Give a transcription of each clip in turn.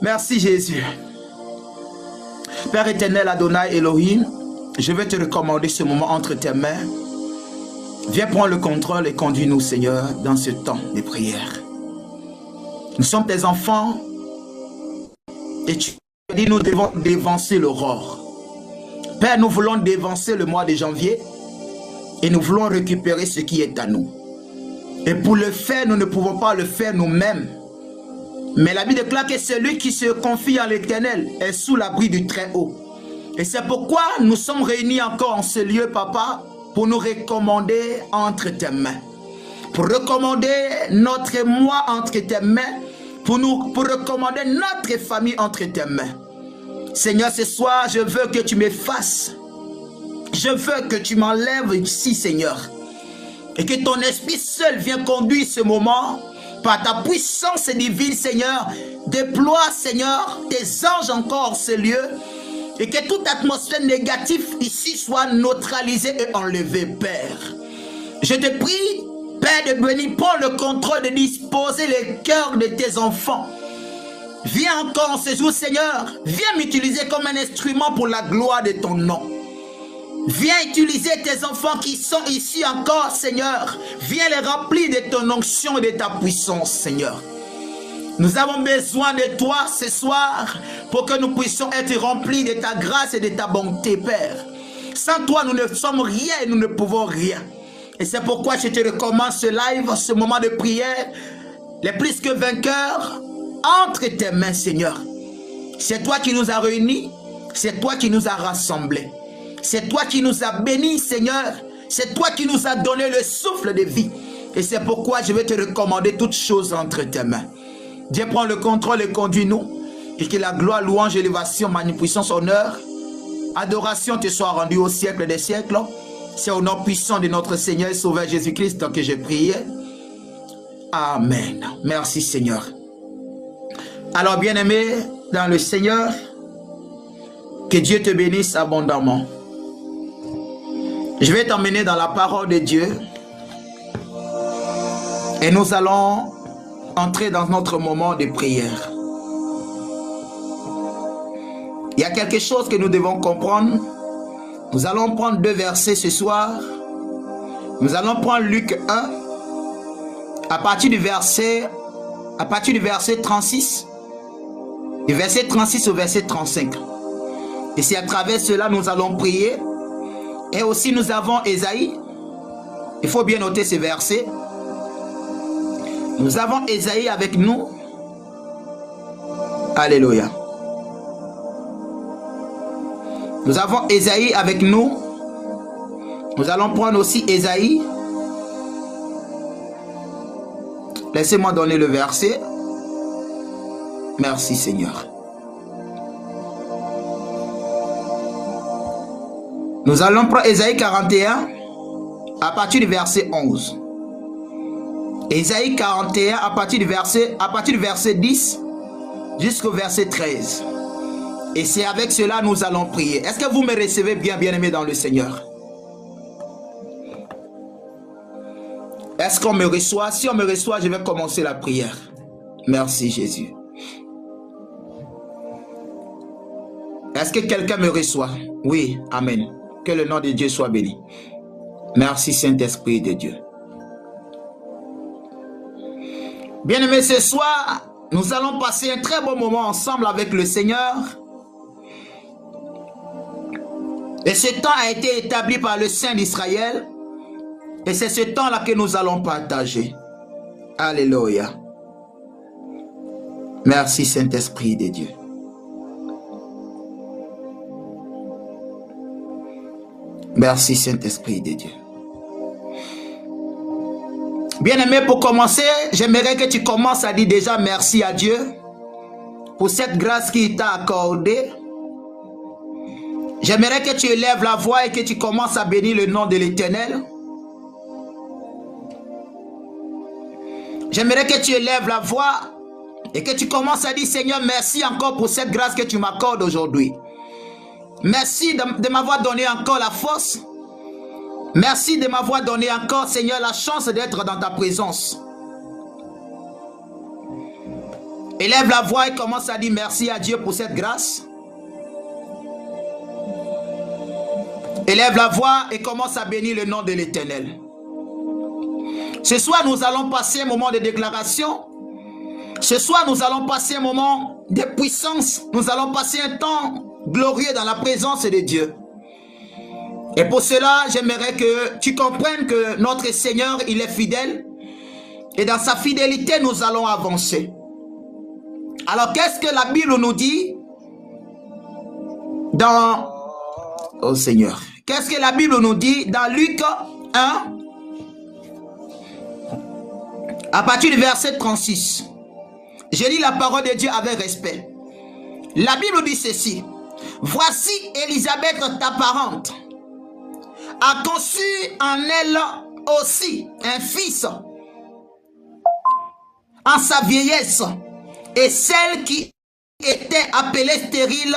Merci Jésus. Père éternel Adonai Elohim, je vais te recommander ce moment entre tes mains. Viens prendre le contrôle et conduis-nous Seigneur dans ce temps de prière. Nous sommes tes enfants et tu as dit nous devons dévancer l'aurore. Père, nous voulons dévancer le mois de janvier et nous voulons récupérer ce qui est à nous. Et pour le faire, nous ne pouvons pas le faire nous-mêmes. Mais la Bible déclare que celui qui se confie en l'Éternel est sous l'abri du Très-Haut. Et c'est pourquoi nous sommes réunis encore en ce lieu, Papa, pour nous recommander entre tes mains. Pour recommander notre moi entre tes mains, pour recommander notre famille entre tes mains. Seigneur, ce soir, je veux que tu m'effaces. Je veux que tu m'enlèves ici, Seigneur. Et que ton esprit seul vienne conduire ce moment. Par ta puissance divine, Seigneur, déploie, Seigneur, tes anges encore en ce lieu. Et que toute atmosphère négative ici soit neutralisée et enlevée, Père. Je te prie, Père de bénir, prends le contrôle de disposer les cœurs de tes enfants. Viens encore en ce jour, Seigneur. Viens m'utiliser comme un instrument pour la gloire de ton nom. Viens utiliser tes enfants qui sont ici encore, Seigneur. Viens les remplir de ton onction et de ta puissance, Seigneur. Nous avons besoin de toi ce soir pour que nous puissions être remplis de ta grâce et de ta bonté, Père. Sans toi, nous ne sommes rien et nous ne pouvons rien. Et c'est pourquoi je te recommande ce live, ce moment de prière, les plus que vainqueurs, entre tes mains, Seigneur. C'est toi qui nous as réunis, c'est toi qui nous as rassemblés. C'est toi qui nous as bénis, Seigneur. C'est toi qui nous as donné le souffle de vie. Et c'est pourquoi je vais te recommander toutes choses entre tes mains. Dieu prend le contrôle et conduis-nous. Et que la gloire, louange, élévation, magnificence, honneur, adoration te soit rendue au siècle des siècles. C'est au nom puissant de notre Seigneur et Sauveur Jésus-Christ que j'ai prié. Amen. Merci Seigneur. Alors bien-aimé dans le Seigneur, que Dieu te bénisse abondamment. Je vais t'emmener dans la parole de Dieu et nous allons entrer dans notre moment de prière. Il y a quelque chose que nous devons comprendre. Nous allons prendre 2 versets ce soir. Nous allons prendre Luc 1 à partir du verset 36, du verset 36 au verset 35. Et c'est à travers cela nous allons prier. Et aussi nous avons Ésaïe. Il faut bien noter ces versets. Nous avons Ésaïe avec nous. Alléluia. Nous avons Ésaïe avec nous. Nous allons prendre aussi Ésaïe. Laissez-moi donner le verset. Merci Seigneur. Nous allons prendre Ésaïe 41 à partir du verset 11. Ésaïe 41 à partir du verset 10 jusqu'au verset 13. Et c'est avec cela nous allons prier. Est-ce que vous me recevez bien, bien-aimé dans le Seigneur? Est-ce qu'on me reçoit? Si on me reçoit, je vais commencer la prière. Merci Jésus. Est-ce que quelqu'un me reçoit? Oui, amen. Que le nom de Dieu soit béni. Merci Saint-Esprit de Dieu. Bien-aimés, ce soir, nous allons passer un très bon moment ensemble avec le Seigneur. Et ce temps a été établi par le Saint d'Israël. Et c'est ce temps-là que nous allons partager. Alléluia. Merci Saint-Esprit de Dieu. Merci Saint-Esprit de Dieu. Bien-aimé, pour commencer, j'aimerais que tu commences à dire déjà merci à Dieu pour cette grâce qu'il t'a accordée. J'aimerais que tu élèves la voix et que tu commences à bénir le nom de l'Éternel. J'aimerais que tu élèves la voix et que tu commences à dire Seigneur, merci encore pour cette grâce que tu m'accordes aujourd'hui. Merci de m'avoir donné encore la force. Merci de m'avoir donné encore, Seigneur, la chance d'être dans ta présence. Élève la voix et commence à dire merci à Dieu pour cette grâce. Élève la voix et commence à bénir le nom de l'Éternel. Ce soir, nous allons passer un moment de déclaration. Ce soir, nous allons passer un moment de puissance. Nous allons passer un temps glorieux dans la présence de Dieu. Et pour cela, j'aimerais que tu comprennes que notre Seigneur, il est fidèle. Et dans sa fidélité, nous allons avancer. Alors, qu'est-ce que la Bible nous dit dans... Oh Seigneur. Qu'est-ce que la Bible nous dit dans Luc 1, à partir du verset 36. Je lis la parole de Dieu avec respect. La Bible dit ceci. Voici Élisabeth, ta parente, a conçu en elle aussi un fils en sa vieillesse, et celle qui était appelée stérile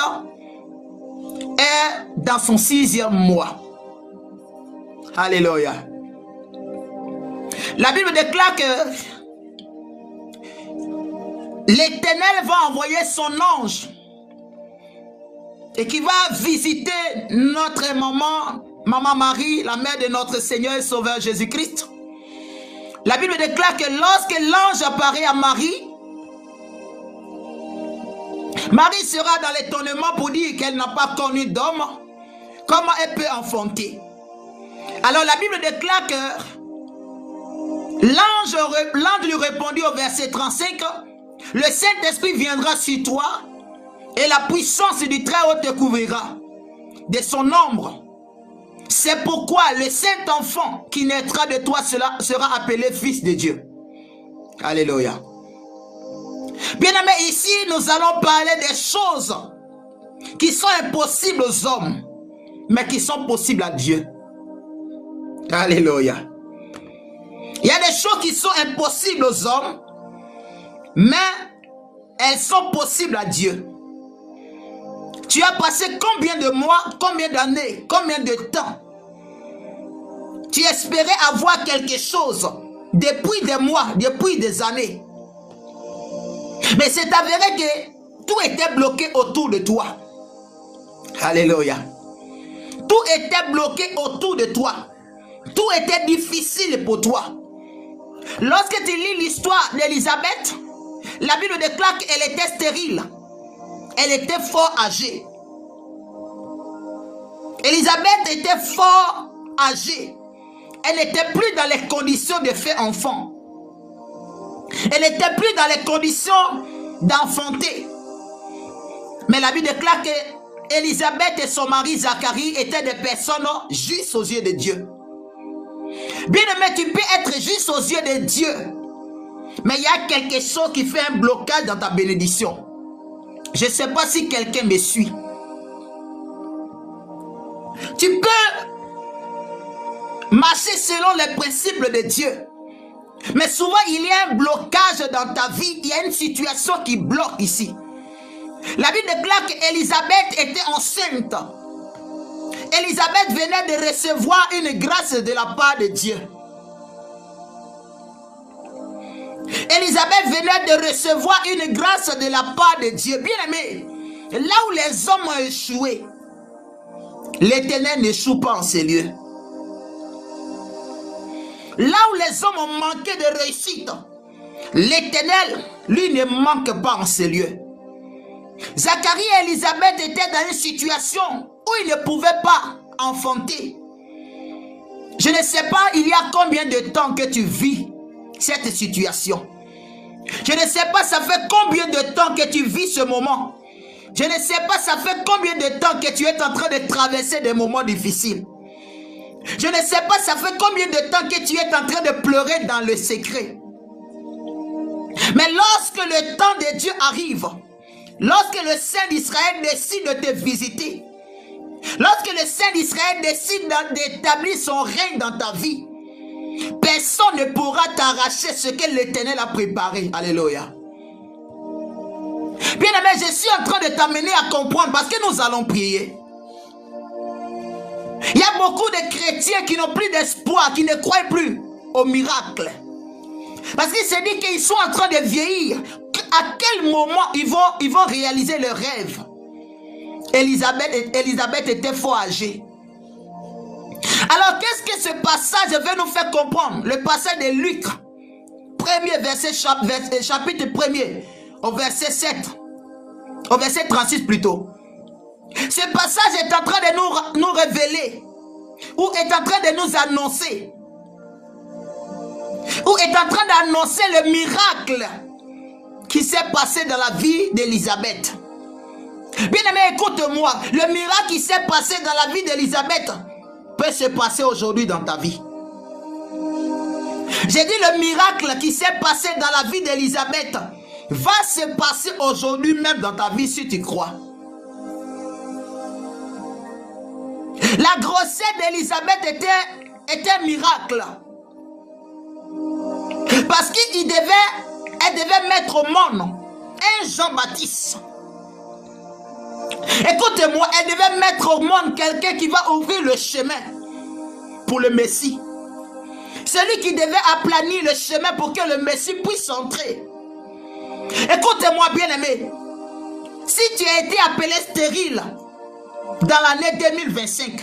est dans son 6e mois. Alléluia. La Bible déclare que l'Éternel va envoyer son ange et qui va visiter notre maman Marie, la mère de notre Seigneur et Sauveur Jésus-Christ. La Bible déclare que lorsque l'ange apparaît à Marie, Marie sera dans l'étonnement pour dire qu'elle n'a pas connu d'homme. Comment elle peut enfanter? Alors la Bible déclare que l'ange lui répondit au verset 35, le Saint-Esprit viendra sur toi et la puissance du Très-Haut te couvrira de son ombre. C'est pourquoi le Saint-Enfant qui naîtra de toi sera appelé Fils de Dieu. Alléluia. Bien-aimés, ici nous allons parler des choses qui sont impossibles aux hommes, mais qui sont possibles à Dieu. Alléluia. Il y a des choses qui sont impossibles aux hommes, mais elles sont possibles à Dieu. Tu as passé combien de mois, combien d'années, combien de temps? Tu espérais avoir quelque chose depuis des mois, depuis des années. Mais c'est avéré que tout était bloqué autour de toi. Alléluia. Tout était bloqué autour de toi. Tout était difficile pour toi. Lorsque tu lis l'histoire d'Élisabeth, la Bible déclare qu'elle était stérile. Elle était fort âgée. Élisabeth était fort âgée. Elle n'était plus dans les conditions de faire enfant. Elle n'était plus dans les conditions d'enfanter. Mais la Bible déclare que Élisabeth et son mari Zacharie étaient des personnes justes aux yeux de Dieu. Bien aimé, tu peux être juste aux yeux de Dieu, mais il y a quelque chose qui fait un blocage dans ta bénédiction. Je ne sais pas si quelqu'un me suit. Tu peux marcher selon les principes de Dieu, mais souvent il y a un blocage dans ta vie. Il y a une situation qui bloque ici. La Bible déclare qu'Élisabeth était enceinte. Élisabeth venait de recevoir une grâce de la part de Dieu. Élisabeth venait de recevoir une grâce de la part de Dieu. Bien aimé, là où les hommes ont échoué, l'Éternel n'échoue pas en ces lieux. Là où les hommes ont manqué de réussite, l'Éternel, lui, ne manque pas en ces lieux. Zacharie et Élisabeth étaient dans une situation où ils ne pouvaient pas enfanter. Je ne sais pas il y a combien de temps que tu vis cette situation. Je ne sais pas ça fait combien de temps que tu vis ce moment. Je ne sais pas ça fait combien de temps que tu es en train de traverser des moments difficiles. Je ne sais pas ça fait combien de temps que tu es en train de pleurer dans le secret. Mais lorsque le temps de Dieu arrive, lorsque le Saint d'Israël décide de te visiter, lorsque le Saint d'Israël décide d'établir son règne dans ta vie, personne ne pourra t'arracher ce que l'Éternel a préparé. Alléluia. Bien aimé, je suis en train de t'amener à comprendre parce que nous allons prier. Il y a beaucoup de chrétiens qui n'ont plus d'espoir, qui ne croient plus au miracle. Parce qu'ils se disent qu'ils sont en train de vieillir. À quel moment ils vont réaliser le rêve? Élisabeth était fort âgée. Alors qu'est-ce que ce passage veut nous faire comprendre? Le passage de Luc, premier verset, chapitre 1er, au verset 7, au verset 36 plutôt. Ce passage est en train de nous révéler, ou est en train de nous annoncer, ou est en train d'annoncer le miracle qui s'est passé dans la vie d'Élisabeth. Bien-aimé, écoute-moi, le miracle qui s'est passé dans la vie d'Élisabeth peut se passer aujourd'hui dans ta vie. J'ai dit le miracle qui s'est passé dans la vie d'Élisabeth va se passer aujourd'hui même dans ta vie si tu crois. La grossesse d'Élisabeth était un miracle. Parce qu'elle devait mettre au monde un Jean-Baptiste. Écoutez-moi, elle devait mettre au monde quelqu'un qui va ouvrir le chemin pour le Messie. Celui qui devait aplanir le chemin pour que le Messie puisse entrer. Écoutez-moi bien aimé, si tu as été appelé stérile dans l'année 2025,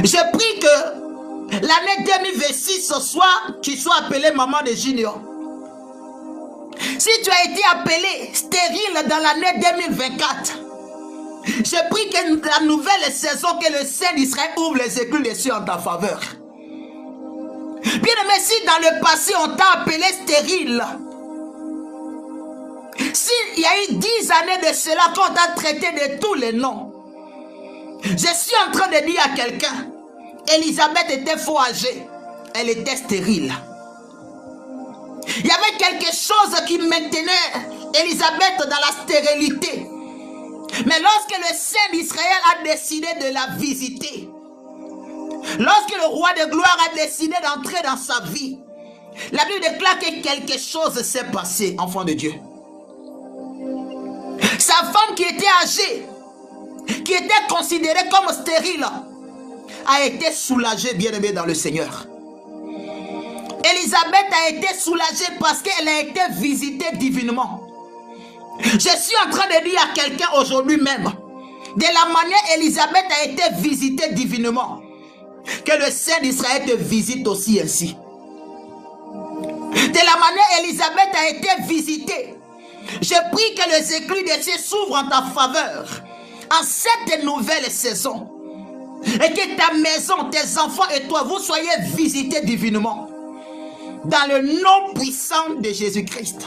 je prie que l'année 2026 ce soir, tu sois appelé maman de Junior. Si tu as été appelé stérile dans l'année 2024, je prie que la nouvelle saison, que le Saint d'Israël ouvre les écluses des cieux en ta faveur. Bien aimé, si dans le passé on t'a appelé stérile, s'il y a eu 10 années de cela qu'on t'a traité de tous les noms, je suis en train de dire à quelqu'un, Élisabeth était fort âgée, elle était stérile. Il y avait quelque chose qui maintenait Élisabeth dans la stérilité. Mais lorsque le Saint d'Israël a décidé de la visiter, lorsque le roi de gloire a décidé d'entrer dans sa vie, la Bible déclare que quelque chose s'est passé, enfant de Dieu. Sa femme qui était âgée, qui était considérée comme stérile, a été soulagée, bien-aimée dans le Seigneur. Élisabeth a été soulagée parce qu'elle a été visitée divinement. Je suis en train de dire à quelqu'un aujourd'hui même, de la manière Élisabeth a été visitée divinement, que le Saint d'Israël te visite aussi ainsi. De la manière Élisabeth a été visitée, je prie que les écluses des cieux s'ouvrent en ta faveur en cette nouvelle saison. Et que ta maison, tes enfants et toi, vous soyez visités divinement. Dans le nom puissant de Jésus-Christ.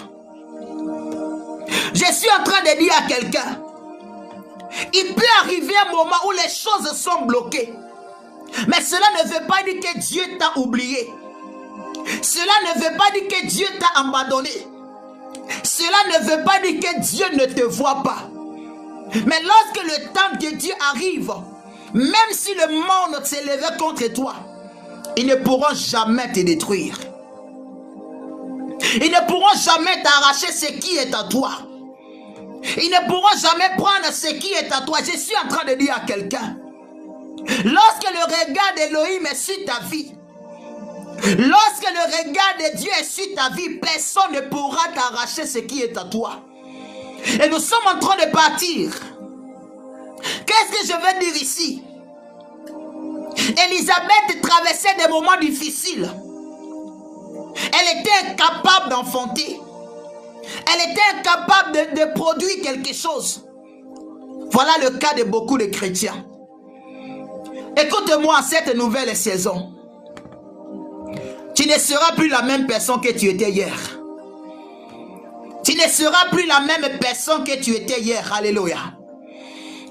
Je suis en train de dire à quelqu'un, il peut arriver un moment où les choses sont bloquées. Mais cela ne veut pas dire que Dieu t'a oublié. Cela ne veut pas dire que Dieu t'a abandonné. Cela ne veut pas dire que Dieu ne te voit pas. Mais lorsque le temps de Dieu arrive, même si le monde s'élève contre toi, ils ne pourront jamais te détruire. Ils ne pourront jamais t'arracher ce qui est à toi. Ils ne pourront jamais prendre ce qui est à toi. Je suis en train de dire à quelqu'un, lorsque le regard d'Élohim est sur ta vie, lorsque le regard de Dieu est sur ta vie, personne ne pourra t'arracher ce qui est à toi. Et nous sommes en train de partir. Qu'est-ce que je veux dire ici? Élisabeth traversait des moments difficiles. Elle était incapable d'enfanter. Elle était incapable de produire quelque chose. Voilà le cas de beaucoup de chrétiens. Écoute-moi, cette nouvelle saison, tu ne seras plus la même personne que tu étais hier. Tu ne seras plus la même personne que tu étais hier. Alléluia.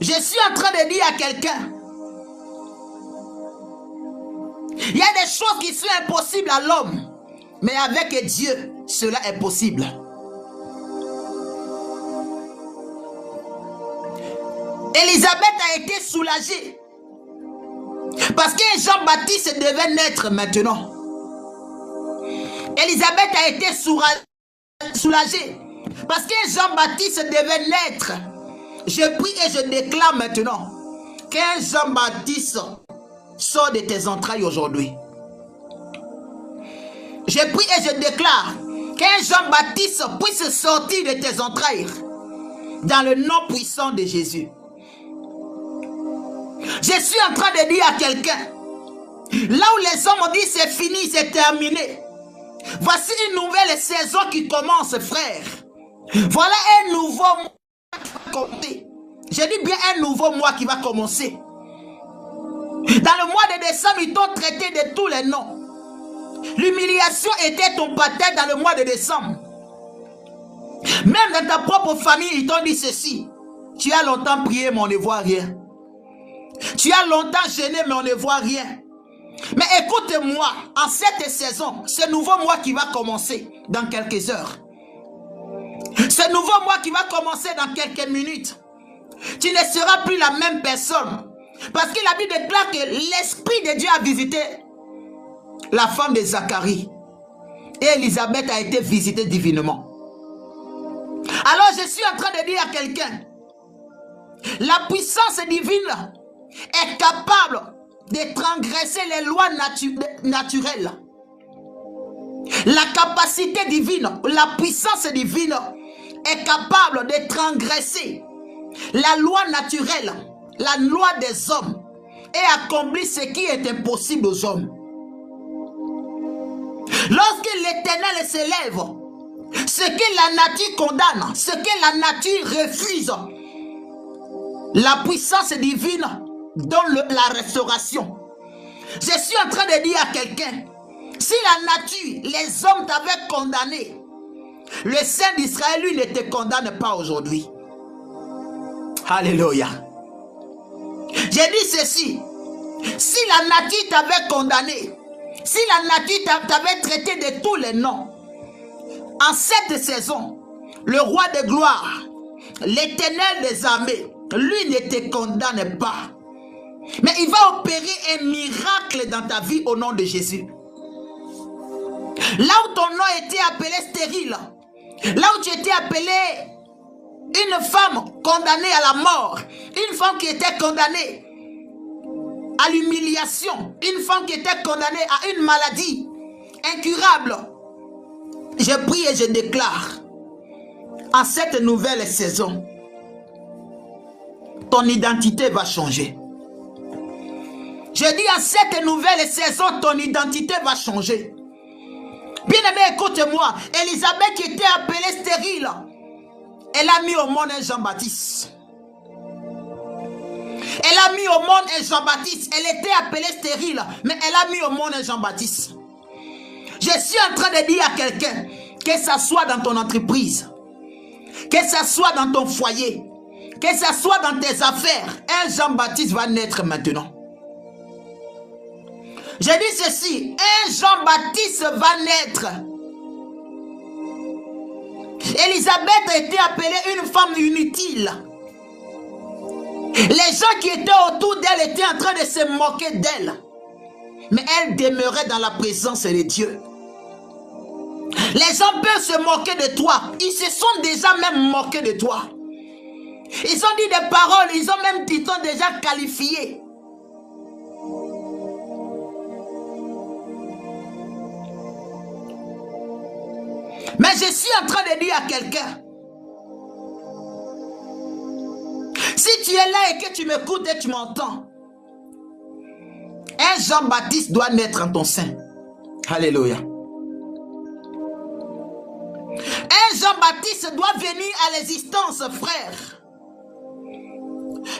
Je suis en train de dire à quelqu'un, il y a des choses qui sont impossibles à l'homme, mais avec Dieu, cela est possible. Élisabeth a été soulagée parce que Jean-Baptiste devait naître maintenant. Élisabeth a été soulagée parce que Jean-Baptiste devait naître. Je prie et je déclare maintenant qu'un Jean-Baptiste sort de tes entrailles aujourd'hui. Je prie et je déclare Qu'un Jean-Baptiste puisse sortir de tes entrailles. Dans le nom puissant de Jésus. Je suis en train de dire à quelqu'un, là où les hommes ont dit c'est fini, c'est terminé. Voici une nouvelle saison qui commence, frère. Voilà un nouveau mois qui va commencer. Je dis bien un nouveau mois qui va commencer. Dans le mois de décembre, ils t'ont traité de tous les noms. L'humiliation était ton baptême dans le mois de décembre. Même dans ta propre famille, ils t'ont dit ceci. Tu as longtemps prié, mais on ne voit rien. Tu as longtemps gêné, mais on ne voit rien. Mais écoute-moi, en cette saison, ce nouveau mois qui va commencer dans quelques heures. Ce nouveau mois qui va commencer dans quelques minutes. Tu ne seras plus la même personne. Parce que la Bible déclare que l'Esprit de Dieu a visité la femme de Zacharie. Et Élisabeth a été visitée divinement. Alors je suis en train de dire à quelqu'un, la puissance divine est capable de transgresser les lois naturelles. La capacité divine, la puissance divine est capable de transgresser la loi naturelle, la loi des hommes, et accomplir ce qui est impossible aux hommes. Lorsque l'Éternel s'élève, ce que la nature condamne, ce que la nature refuse, la puissance divine donne la restauration. Je suis en train de dire à quelqu'un, si la nature, les hommes t'avaient condamné, le Saint d'Israël, lui, ne te condamne pas aujourd'hui. Alléluia. J'ai dit ceci, si la nature t'avait condamné, si la nature t'avait traité de tous les noms, en cette saison, le roi de gloire, l'Éternel des armées, lui ne te condamne pas. Mais il va opérer un miracle dans ta vie au nom de Jésus. Là où ton nom était appelé stérile, là où tu étais appelé une femme condamnée à la mort, une femme qui était condamnée à l'humiliation, une femme qui était condamnée à une maladie incurable, je prie et je déclare, en cette nouvelle saison, ton identité va changer. Je dis en cette nouvelle saison, ton identité va changer. Bien-aimé, écoute-moi. Élisabeth qui était appelée stérile, elle a mis au monde un Jean-Baptiste. Elle a mis au monde un Jean-Baptiste. Elle était appelée stérile, mais elle a mis au monde un Jean-Baptiste. Je suis en train de dire à quelqu'un, que ça soit dans ton entreprise, que ça soit dans ton foyer, que ça soit dans tes affaires, un Jean-Baptiste va naître maintenant. Je dis ceci, un Jean-Baptiste va naître. Élisabeth a été appelée une femme inutile. Les gens qui étaient autour d'elle étaient en train de se moquer d'elle. Mais elle demeurait dans la présence de Dieu. Les gens peuvent se moquer de toi. Ils se sont déjà même moqués de toi. Ils ont dit des paroles, ils t'ont déjà qualifié. Mais je suis en train de dire à quelqu'un, si tu es là et que tu m'écoutes et tu m'entends, un Jean-Baptiste doit naître en ton sein. Alléluia. Un Jean-Baptiste doit venir à l'existence, frère.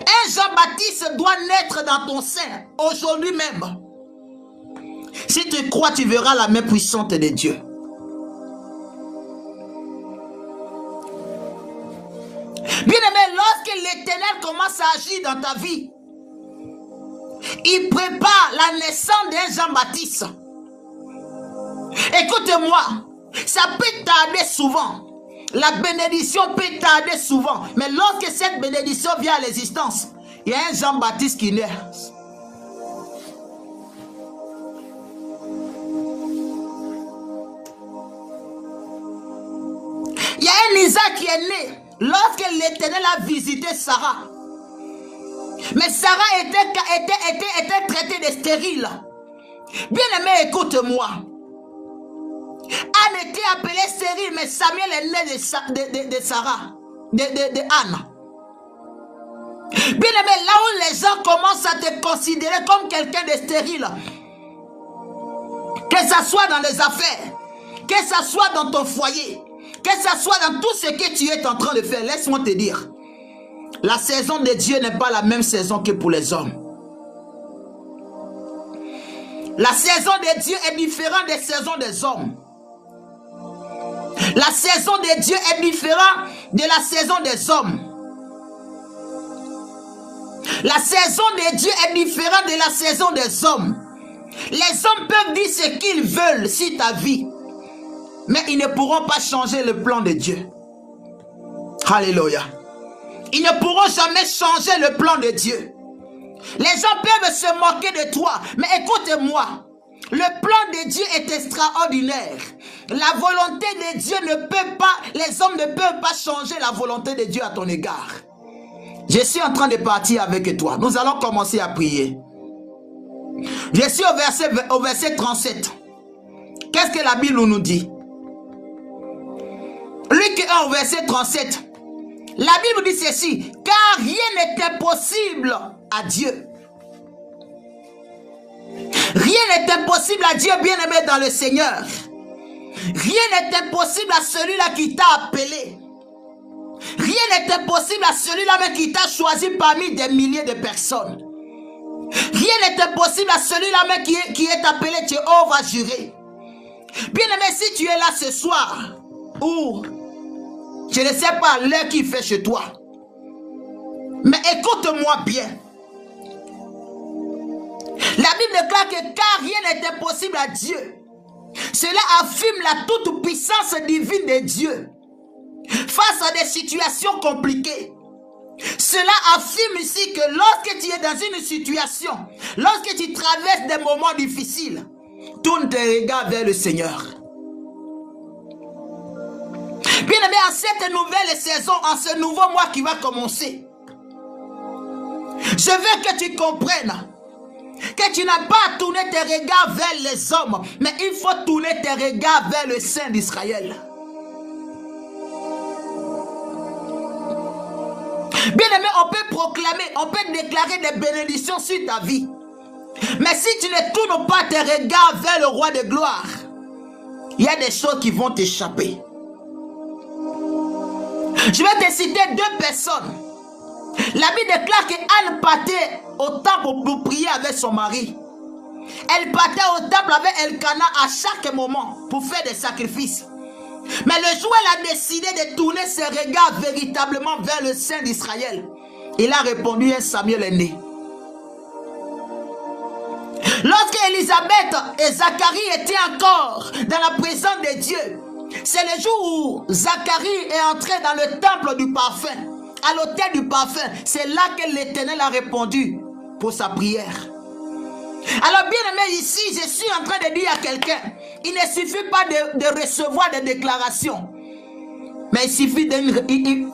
Un Jean-Baptiste doit naître dans ton sein, aujourd'hui même. Si tu crois, tu verras la main puissante de Dieu. Bien-aimé, lorsque l'Éternel commence à agir dans ta vie, il prépare la naissance d'un Jean-Baptiste. Écoute-moi, ça peut tarder souvent. La bénédiction peut tarder souvent. Mais lorsque cette bénédiction vient à l'existence, il y a un Jean-Baptiste qui naît. Il y a un Isaac qui est né lorsque l'Éternel a visité Sarah. Mais Sarah était traitée de stérile. Bien-aimé, écoute-moi. Anne était appelée stérile, mais Samuel est né de Sarah, de Anne. Bien aimé, là où les gens commencent à te considérer comme quelqu'un de stérile, que ça soit dans les affaires, que ça soit dans ton foyer, que ça soit dans tout ce que tu es en train de faire, laisse-moi te dire, la saison de Dieu n'est pas la même saison que pour les hommes. La saison de Dieu est différente des saisons des hommes. La saison de Dieu est différente de la saison des hommes. La saison de Dieu est différente de la saison des hommes. Les hommes peuvent dire ce qu'ils veulent sur ta vie, mais ils ne pourront pas changer le plan de Dieu. Alléluia. Ils ne pourront jamais changer le plan de Dieu. Les gens peuvent se moquer de toi, mais écoute-moi. Le plan de Dieu est extraordinaire. La volonté de Dieu ne peut pas, les hommes ne peuvent pas changer la volonté de Dieu à ton égard. Je suis en train de partir avec toi. Nous allons commencer à prier. Je suis au verset 37. Qu'est-ce que la Bible nous dit? Luc 1 au verset 37. La Bible dit ceci, car rien n'est impossible à Dieu. Rien n'est impossible à Dieu, bien-aimé dans le Seigneur. Rien n'est impossible à celui-là qui t'a appelé. Rien n'est impossible à celui-là qui t'a choisi parmi des milliers de personnes. Rien n'est impossible à celui-là même qui est appelé Jéhovah Jireh. Bien-aimé, si tu es là ce soir, ou je ne sais pas l'heure qu'il fait chez toi, mais écoute-moi bien. La Bible déclare que car rien n'est impossible à Dieu. Cela affirme la toute-puissance divine de Dieu face à des situations compliquées. Cela affirme ici que lorsque tu es dans une situation, lorsque tu traverses des moments difficiles, tourne tes regards vers le Seigneur. Bien aimé, en cette nouvelle saison, en ce nouveau mois qui va commencer, je veux que tu comprennes que tu n'as pas à tourner tes regards vers les hommes, mais il faut tourner tes regards vers le Saint d'Israël. Bien aimé, on peut proclamer, on peut déclarer des bénédictions sur ta vie. Mais si tu ne tournes pas tes regards vers le roi de gloire, il y a des choses qui vont t'échapper. Je vais te citer deux personnes. La Bible déclare qu'Anne partait au temple pour prier avec son mari. Elle partait au temple avec Elkana à chaque moment pour faire des sacrifices. Mais le jour où elle a décidé de tourner ses regards véritablement vers le Saint d'Israël, il a répondu, un Samuel est né. Lorsque Élisabeth et Zacharie étaient encore dans la présence de Dieu, c'est le jour où Zacharie est entré dans le temple du parfum, à l'autel du parfum. C'est là que l'Éternel a répondu pour sa prière. Alors bien aimé, ici, je suis en train de dire à quelqu'un, il ne suffit pas de recevoir des déclarations, mais il suffit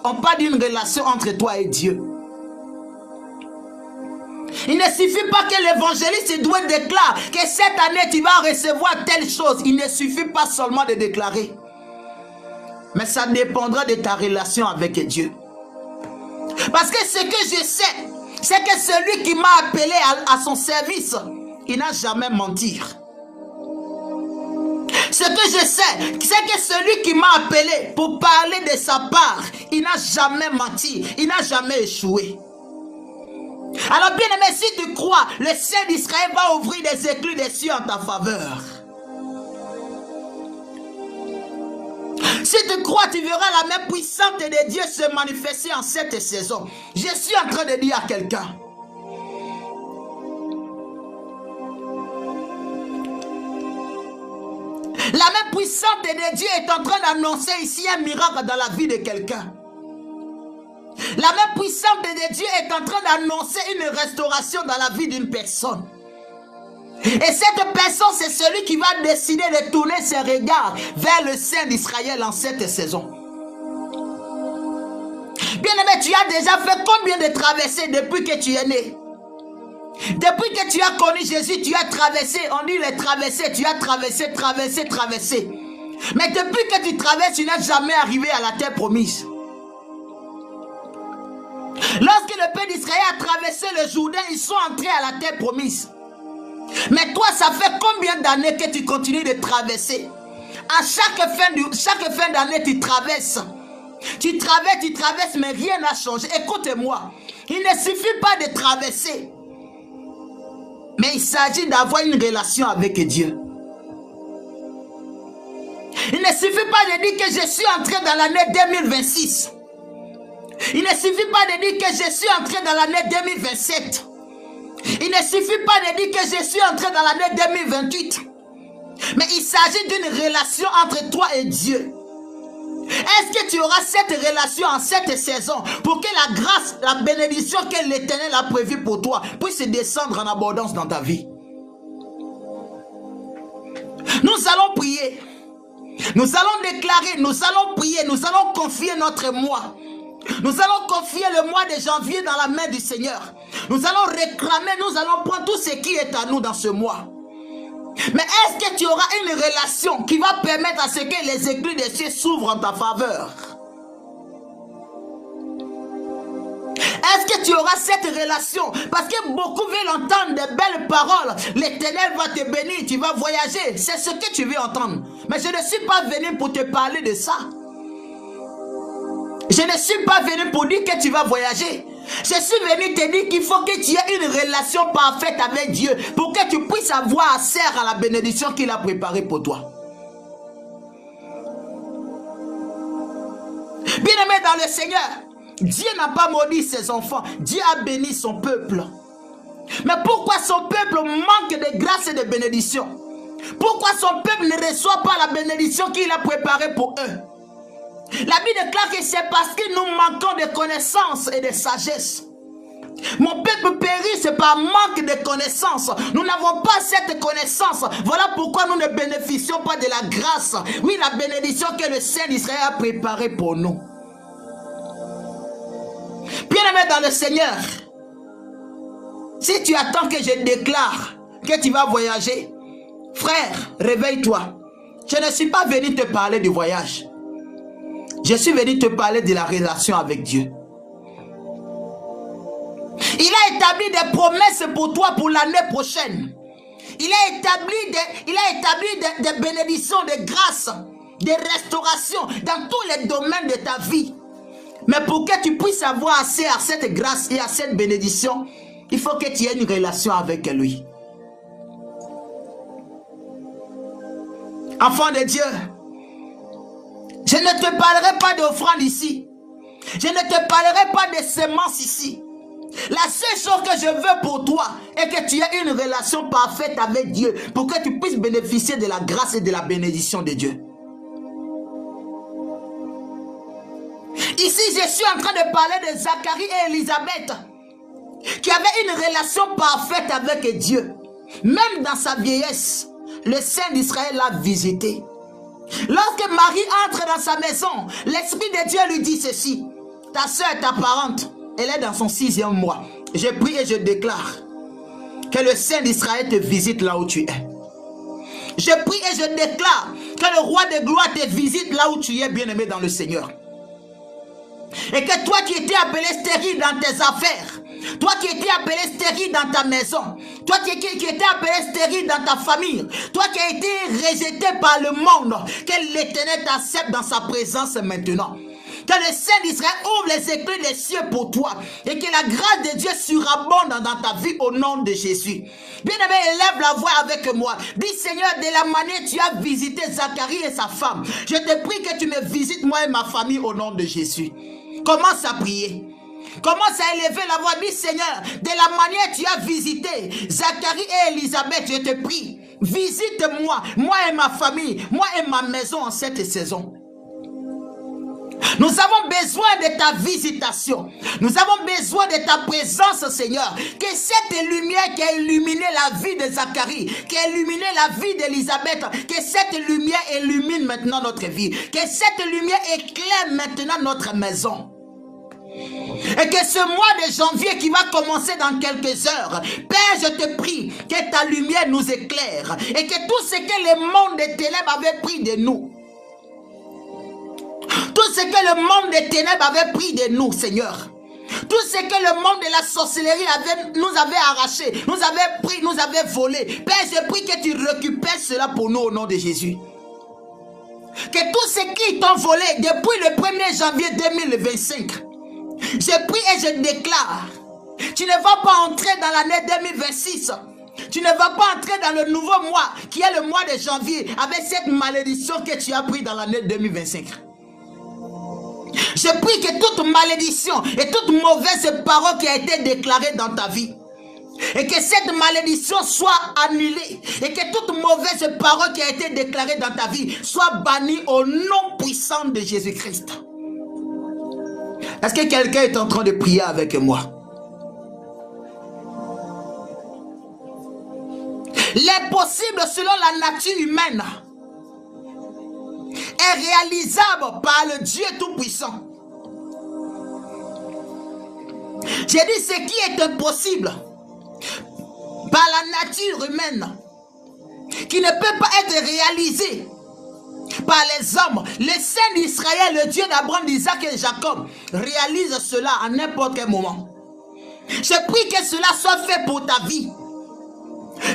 on parle d'une relation entre toi et Dieu. Il ne suffit pas que l'évangéliste doit déclarer que cette année tu vas recevoir telle chose. Il ne suffit pas seulement de déclarer, mais ça dépendra de ta relation avec Dieu. Parce que ce que je sais, c'est que celui qui m'a appelé à son service, il n'a jamais menti. Ce que je sais, c'est que celui qui m'a appelé pour parler de sa part, il n'a jamais menti, il n'a jamais échoué. Alors bien aimé, si tu crois, le Saint d'Israël va ouvrir des écluses des cieux en ta faveur. Si tu crois, tu verras la main puissante de Dieu se manifester en cette saison. Je suis en train de dire à quelqu'un, la main puissante de Dieu est en train d'annoncer ici un miracle dans la vie de quelqu'un. La main puissante de Dieu est en train d'annoncer une restauration dans la vie d'une personne. Et cette personne, c'est celui qui va décider de tourner ses regards vers le Saint d'Israël en cette saison. Bien aimé, tu as déjà fait combien de traversées depuis que tu es né? Depuis que tu as connu Jésus, tu as traversé, on dit les traversées, tu as traversé. Mais depuis que tu traverses, tu n'as jamais arrivé à la terre promise. Lorsque le peuple d'Israël a traversé le Jourdain, ils sont entrés à la terre promise. Mais toi, ça fait combien d'années que tu continues de traverser? À chaque fin d'année, tu traverses. Tu traverses, mais rien n'a changé. Écoute-moi, il ne suffit pas de traverser. Mais il s'agit d'avoir une relation avec Dieu. Il ne suffit pas de dire que je suis entré dans l'année 2026. Il ne suffit pas de dire que je suis entré dans l'année 2027. Il ne suffit pas de dire que je suis entré dans l'année 2028. Mais il s'agit d'une relation entre toi et Dieu. Est-ce que tu auras cette relation en cette saison pour que la grâce, la bénédiction que l'Éternel a prévue pour toi puisse descendre en abondance dans ta vie? Nous allons prier. Nous allons déclarer, nous allons prier, nous allons confier notre mois. Nous allons confier le mois de janvier dans la main du Seigneur. Nous allons réclamer, nous allons prendre tout ce qui est à nous dans ce mois. Mais est-ce que tu auras une relation qui va permettre à ce que les écluses des cieux s'ouvrent en ta faveur? Est-ce que tu auras cette relation? Parce que beaucoup veulent entendre de belles paroles. L'Éternel va te bénir, tu vas voyager. C'est ce que tu veux entendre. Mais je ne suis pas venu pour te parler de ça. Je ne suis pas venu pour dire que tu vas voyager. Je suis venu te dire qu'il faut que tu aies une relation parfaite avec Dieu pour que tu puisses avoir accès à la bénédiction qu'il a préparée pour toi. Bien-aimé dans le Seigneur, Dieu n'a pas maudit ses enfants. Dieu a béni son peuple. Mais pourquoi son peuple manque de grâce et de bénédiction? Pourquoi son peuple ne reçoit pas la bénédiction qu'il a préparée pour eux? La Bible déclare que c'est parce que nous manquons de connaissances et de sagesse. Mon peuple périt, c'est par manque de connaissances. Nous n'avons pas cette connaissance. Voilà pourquoi nous ne bénéficions pas de la grâce. Oui, la bénédiction que le Saint d'Israël a préparée pour nous. Bien-aimé dans le Seigneur, si tu attends que je déclare que tu vas voyager, frère, réveille-toi. Je ne suis pas venu te parler du voyage. Je suis venu te parler de la relation avec Dieu. Il a établi des promesses pour toi pour l'année prochaine. Il a établi des bénédictions, des grâces, des restaurations dans tous les domaines de ta vie. Mais pour que tu puisses avoir accès à cette grâce et à cette bénédiction, il faut que tu aies une relation avec lui. Enfant de Dieu, je ne te parlerai pas d'offrande ici. Je ne te parlerai pas de semences ici. La seule chose que je veux pour toi est que tu aies une relation parfaite avec Dieu pour que tu puisses bénéficier de la grâce et de la bénédiction de Dieu. Ici, je suis en train de parler de Zacharie et Élisabeth qui avaient une relation parfaite avec Dieu. Même dans sa vieillesse, le Saint d'Israël l'a visité. Lorsque Marie entre dans sa maison, l'Esprit de Dieu lui dit ceci: ta soeur, ta parente, elle est dans son 6e mois. Je prie et je déclare que le Saint d'Israël te visite là où tu es. Je prie et je déclare que le roi de gloire te visite là où tu es, bien-aimé dans le Seigneur. Et que toi qui étais appelé stérile dans tes affaires, toi qui étais appelé stérile dans ta maison, toi qui étais appelé stérile dans ta famille, toi qui as été rejeté par le monde, que l'Éternel t'accepte dans sa présence maintenant. Que le Saint d'Israël ouvre les écluses des cieux pour toi et que la grâce de Dieu surabonde dans ta vie au nom de Jésus. Bien-aimé, élève la voix avec moi. Dis: Seigneur, de la manière tu as visité Zacharie et sa femme, je te prie que tu me visites moi et ma famille au nom de Jésus. Commence à prier. Commence à élever la voix. Dis: Seigneur, de la manière tu as visité Zacharie et Élisabeth, je te prie, visite-moi, moi et ma famille, moi et ma maison en cette saison. Nous avons besoin de ta visitation. Nous avons besoin de ta présence, Seigneur. Que cette lumière qui a illuminé la vie de Zacharie, qui a illuminé la vie d'Élisabeth, que cette lumière illumine maintenant notre vie. Que cette lumière éclaire maintenant notre maison. Et que ce mois de janvier qui va commencer dans quelques heures, Père, je te prie que ta lumière nous éclaire. Et que tout ce que le monde des ténèbres avait pris de nous, Tout ce que le monde des ténèbres avait pris de nous, Seigneur. Tout ce que le monde de la sorcellerie nous avait arraché, nous avait pris, nous avait volé. Père, je prie que tu récupères cela pour nous au nom de Jésus. Que tous ceux qui t'ont volé depuis le 1er janvier 2025, je prie et je déclare, tu ne vas pas entrer dans l'année 2026. Tu ne vas pas entrer dans le nouveau mois qui est le mois de janvier avec cette malédiction que tu as pris dans l'année 2025. Je prie que toute malédiction et toute mauvaise parole qui a été déclarée dans ta vie, et que cette malédiction soit annulée, et que toute mauvaise parole qui a été déclarée dans ta vie soit bannie au nom puissant de Jésus-Christ. Est-ce que quelqu'un est en train de prier avec moi? L'impossible selon la nature humaine est réalisable par le Dieu Tout-Puissant. J'ai dit ce qui est impossible par la nature humaine, qui ne peut pas être réalisé par les hommes. Le Saint d'Israël, le Dieu d'Abraham, d'Isaac et de Jacob, réalise cela à n'importe quel moment. Je prie que cela soit fait pour ta vie.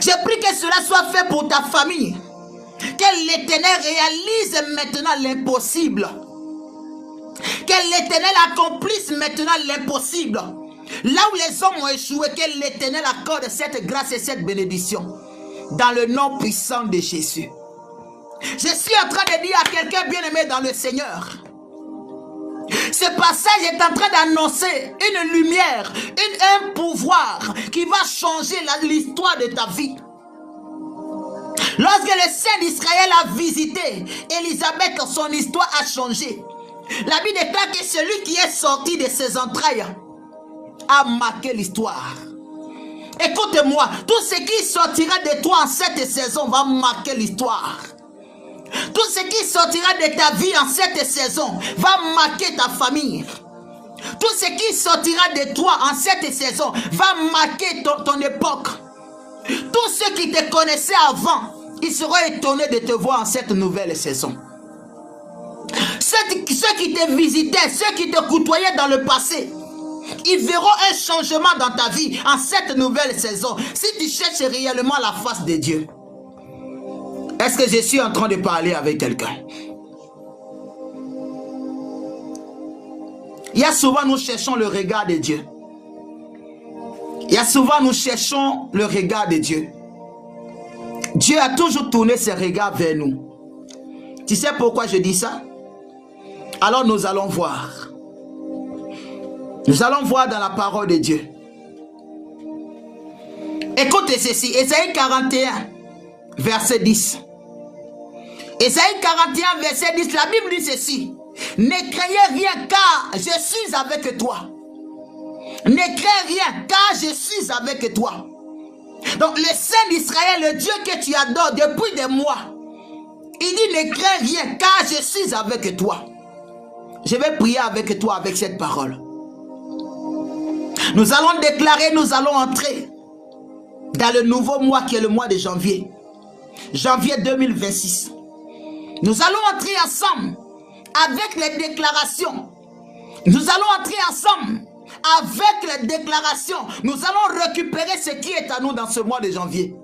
Je prie que cela soit fait pour ta famille. Que l'Éternel réalise maintenant l'impossible. Que l'Éternel accomplisse maintenant l'impossible. Là où les hommes ont échoué, que l'Éternel accorde cette grâce et cette bénédiction. Dans le nom puissant de Jésus. Je suis en train de dire à quelqu'un bien-aimé dans le Seigneur. Ce passage est en train d'annoncer une lumière, un pouvoir qui va changer l'histoire de ta vie. Lorsque le Saint d'Israël a visité Élisabeth, son histoire a changé. La Bible déclare que celui qui est sorti de ses entrailles a marqué l'histoire. Écoute-moi, tout ce qui sortira de toi en cette saison va marquer l'histoire. Tout ce qui sortira de ta vie en cette saison va marquer ta famille. Tout ce qui sortira de toi en cette saison va marquer ton époque. Tous ceux qui te connaissaient avant, ils seront étonnés de te voir en cette nouvelle saison. Ceux qui te visitaient, ceux qui te côtoyaient dans le passé, ils verront un changement dans ta vie en cette nouvelle saison. Si tu cherches réellement la face de Dieu. Est-ce que je suis en train de parler avec quelqu'un? Il y a souvent nous cherchons le regard de Dieu. Il y a souvent nous cherchons le regard de Dieu. Dieu a toujours tourné ses regards vers nous. Tu sais pourquoi je dis ça? Alors nous allons voir. Nous allons voir dans la parole de Dieu. Écoutez ceci, Ésaïe 41, verset 10. Ésaïe 41, verset 10, la Bible dit ceci. Ne craignez rien car je suis avec toi. Ne crains rien car je suis avec toi. Donc le Saint d'Israël, le Dieu que tu adores depuis des mois, il dit ne crains rien car je suis avec toi. Je vais prier avec toi avec cette parole. Nous allons déclarer, nous allons entrer dans le nouveau mois qui est le mois de janvier. Janvier 2026. Nous allons entrer ensemble avec les déclarations. Nous allons entrer ensemble avec les déclarations. Nous allons récupérer ce qui est à nous dans ce mois de janvier.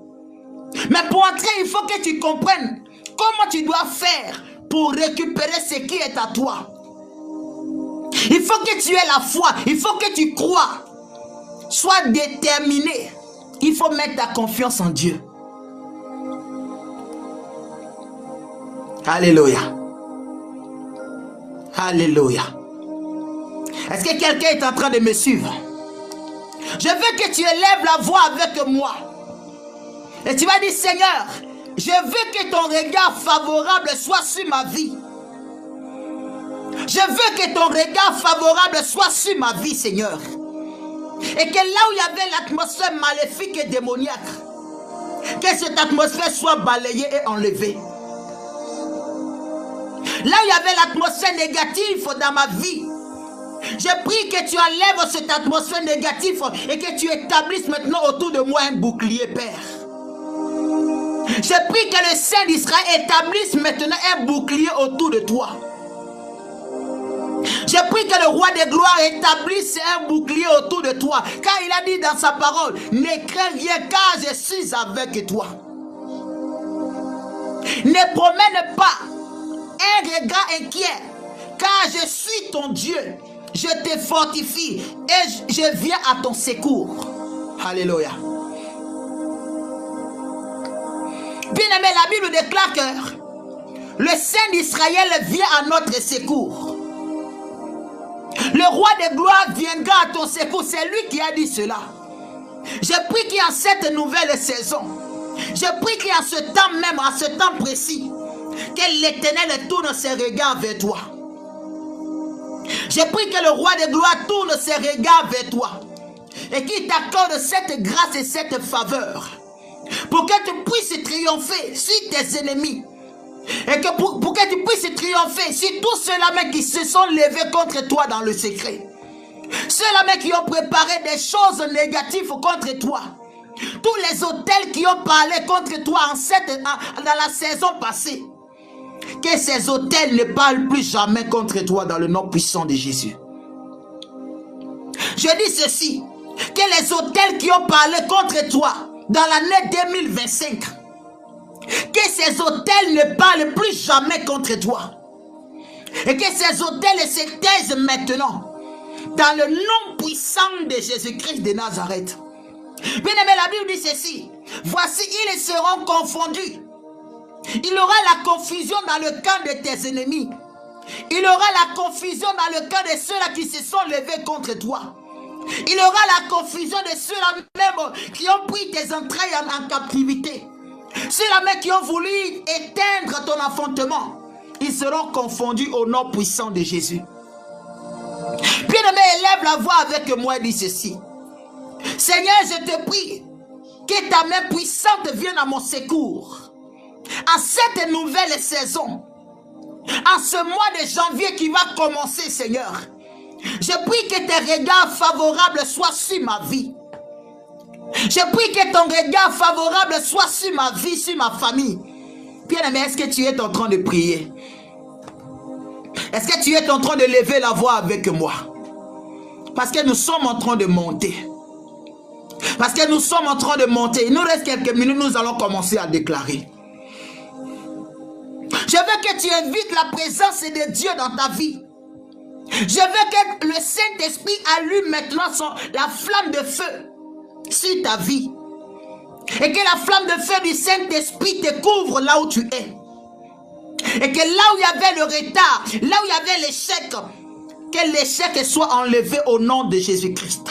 Mais pour entrer, il faut que tu comprennes comment tu dois faire pour récupérer ce qui est à toi. Il faut que tu aies la foi. Il faut que tu crois. Sois déterminé. Il faut mettre ta confiance en Dieu. Alléluia. Alléluia. Est-ce que quelqu'un est en train de me suivre? Je veux que tu élèves la voix avec moi. Et tu vas dire, Seigneur, je veux que ton regard favorable soit sur ma vie. Je veux que ton regard favorable soit sur ma vie, Seigneur. Et que là où il y avait l'atmosphère maléfique et démoniaque, que cette atmosphère soit balayée et enlevée. Là où il y avait l'atmosphère négative dans ma vie, je prie que tu enlèves cette atmosphère négative et que tu établisses maintenant autour de moi un bouclier, Père. Je prie que le Saint d'Israël établisse maintenant un bouclier autour de toi. Je prie que le roi des gloires établisse un bouclier autour de toi. Car il a dit dans sa parole, ne crains rien car je suis avec toi. Ne promène pas un regard inquiet car je suis ton Dieu. Je te fortifie et je viens à ton secours. Alléluia. Bien-aimé, la Bible déclare que le Saint d'Israël vient à notre secours. Le roi des gloires viendra à ton secours. C'est lui qui a dit cela. Je prie qu'en cette nouvelle saison, je prie qu'en ce temps même, en ce temps précis, que l'Éternel tourne ses regards vers toi. Je prie que le roi des gloires tourne ses regards vers toi et qu'il t'accorde cette grâce et cette faveur pour que tu puisses triompher sur tes ennemis. Et que pour que tu puisses triompher sur tous ceux-là qui se sont levés contre toi dans le secret. Ceux-là qui ont préparé des choses négatives contre toi. Tous les autels qui ont parlé contre toi dans la saison passée. Que ces autels ne parlent plus jamais contre toi dans le nom puissant de Jésus. Je dis ceci. Que les autels qui ont parlé contre toi dans l'année 2025. Que ces autels ne parlent plus jamais contre toi. Et que ces autels se taisent maintenant. Dans le nom puissant de Jésus-Christ de Nazareth. Bien aimé, la Bible dit ceci. Voici, ils seront confondus. Il y aura la confusion dans le camp de tes ennemis. Il y aura la confusion dans le camp de ceux-là qui se sont levés contre toi. Il y aura la confusion de ceux-là même qui ont pris tes entrailles en captivité. Ceux-là même qui ont voulu éteindre ton enfantement, ils seront confondus au nom puissant de Jésus. Bien-aimé, élève la voix avec moi et dis ceci. Seigneur, je te prie que ta main puissante vienne à mon secours. En cette nouvelle saison, en ce mois de janvier qui va commencer, Seigneur, je prie que tes regards favorables soient sur ma vie. Je prie que ton regard favorable soit sur ma vie, sur ma famille. Bien-aimé, est-ce que tu es en train de prier? Est-ce que tu es en train de lever la voix avec moi? Parce que nous sommes en train de monter. Parce que nous sommes en train de monter. Il nous reste quelques minutes, nous allons commencer à déclarer. Je veux que tu invites la présence de Dieu dans ta vie. Je veux que le Saint-Esprit allume maintenant la flamme de feu sur ta vie. Et que la flamme de feu du Saint-Esprit te couvre là où tu es. Et que là où il y avait le retard, là où il y avait l'échec, que l'échec soit enlevé au nom de Jésus-Christ.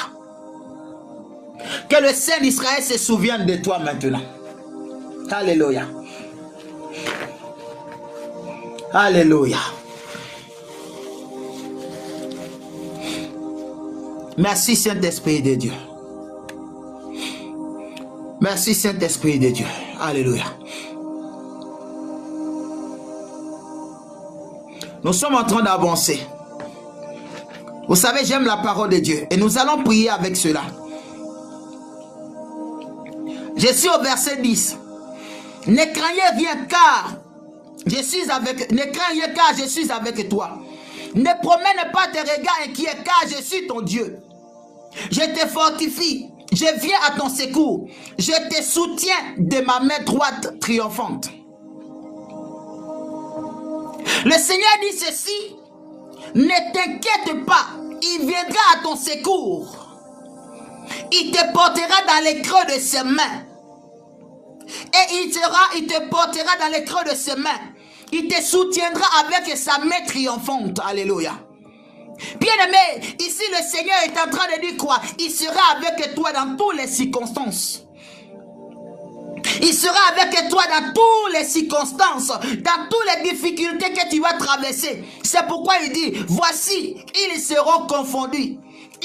Que le Saint d'Israël se souvienne de toi maintenant. Alléluia. Alléluia. Merci Saint-Esprit de Dieu. Merci Saint-Esprit de Dieu. Alléluia. Nous sommes en train d'avancer. Vous savez, j'aime la parole de Dieu. Et nous allons prier avec cela. Je suis au verset 10. Ne craignez rien car je suis avec. Ne crains rien car je suis avec toi. Ne promène pas tes regards inquiets car je suis ton Dieu. Je te fortifie. Je viens à ton secours. Je te soutiens de ma main droite triomphante. Le Seigneur dit ceci. Ne t'inquiète pas. Il viendra à ton secours. Il te portera dans les creux de ses mains. Et il te portera dans les creux de ses mains. Il te soutiendra avec sa main triomphante. Alléluia. Bien-aimé, ici le Seigneur est en train de dire quoi? Il sera avec toi dans toutes les circonstances. Il sera avec toi dans toutes les circonstances, dans toutes les difficultés que tu vas traverser. C'est pourquoi il dit, voici, ils seront confondus.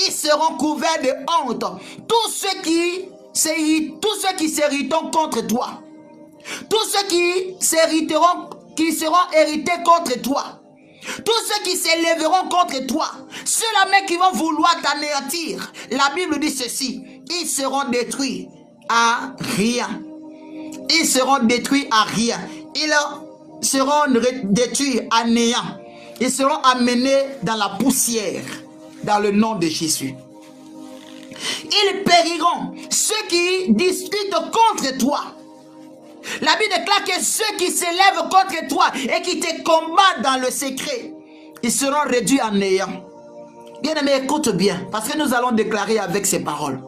Ils seront couverts de honte. Tous ceux qui s'hériteront contre toi. Tous ceux qui seront hérités contre toi. Tous ceux qui s'élèveront contre toi. Ceux-là même qui vont vouloir t'anéantir. La Bible dit ceci. Ils seront détruits à rien. Ils seront détruits à rien. Ils seront détruits à néant. ils seront amenés dans la poussière, dans le nom de Jésus. Ils périront, ceux qui discutent contre toi. La Bible déclare que ceux qui s'élèvent contre toi et qui te combattent dans le secret, ils seront réduits en néant. Bien-aimé, écoute bien, parce que nous allons déclarer avec ces paroles.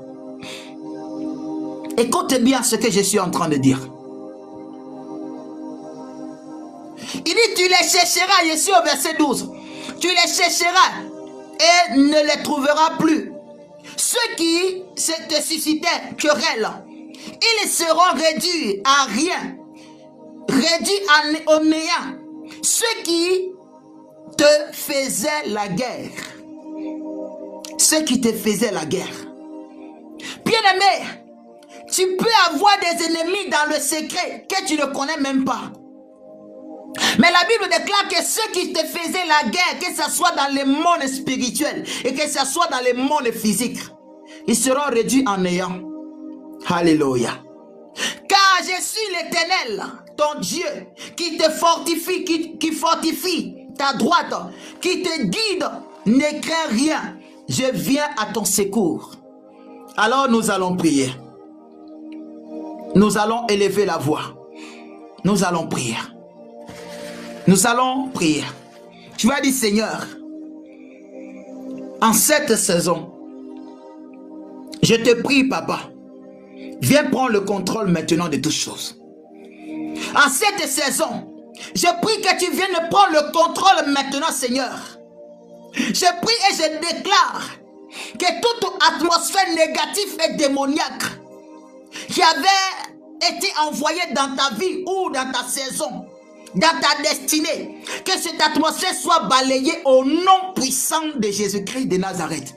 Écoute bien ce que je suis en train de dire. Il dit, tu les chercheras, je suis au verset 12. Tu les chercheras et ne les trouveras plus. Ceux qui te suscitaient querelle, ils seront réduits à rien, réduits au néant. Ceux qui te faisaient la guerre. Ceux qui te faisaient la guerre. Bien-aimé, tu peux avoir des ennemis dans le secret que tu ne connais même pas. Mais la Bible déclare que ceux qui te faisaient la guerre, que ce soit dans le monde spirituel et que ce soit dans le monde physique, ils seront réduits en néant. Alléluia. Car je suis l'Éternel, ton Dieu, qui te fortifie, qui fortifie ta droite, qui te guide. Ne crains rien, je viens à ton secours. Alors nous allons prier. Nous allons élever la voix. Nous allons prier. Nous allons prier. Tu vas dire, Seigneur, en cette saison, je te prie, Papa, viens prendre le contrôle maintenant de toutes choses. En cette saison, je prie que tu viennes prendre le contrôle maintenant, Seigneur. Je prie et je déclare que toute atmosphère négative et démoniaque qui avait été envoyée dans ta vie ou dans ta saison, dans ta destinée, que cette atmosphère soit balayée au nom puissant de Jésus-Christ de Nazareth.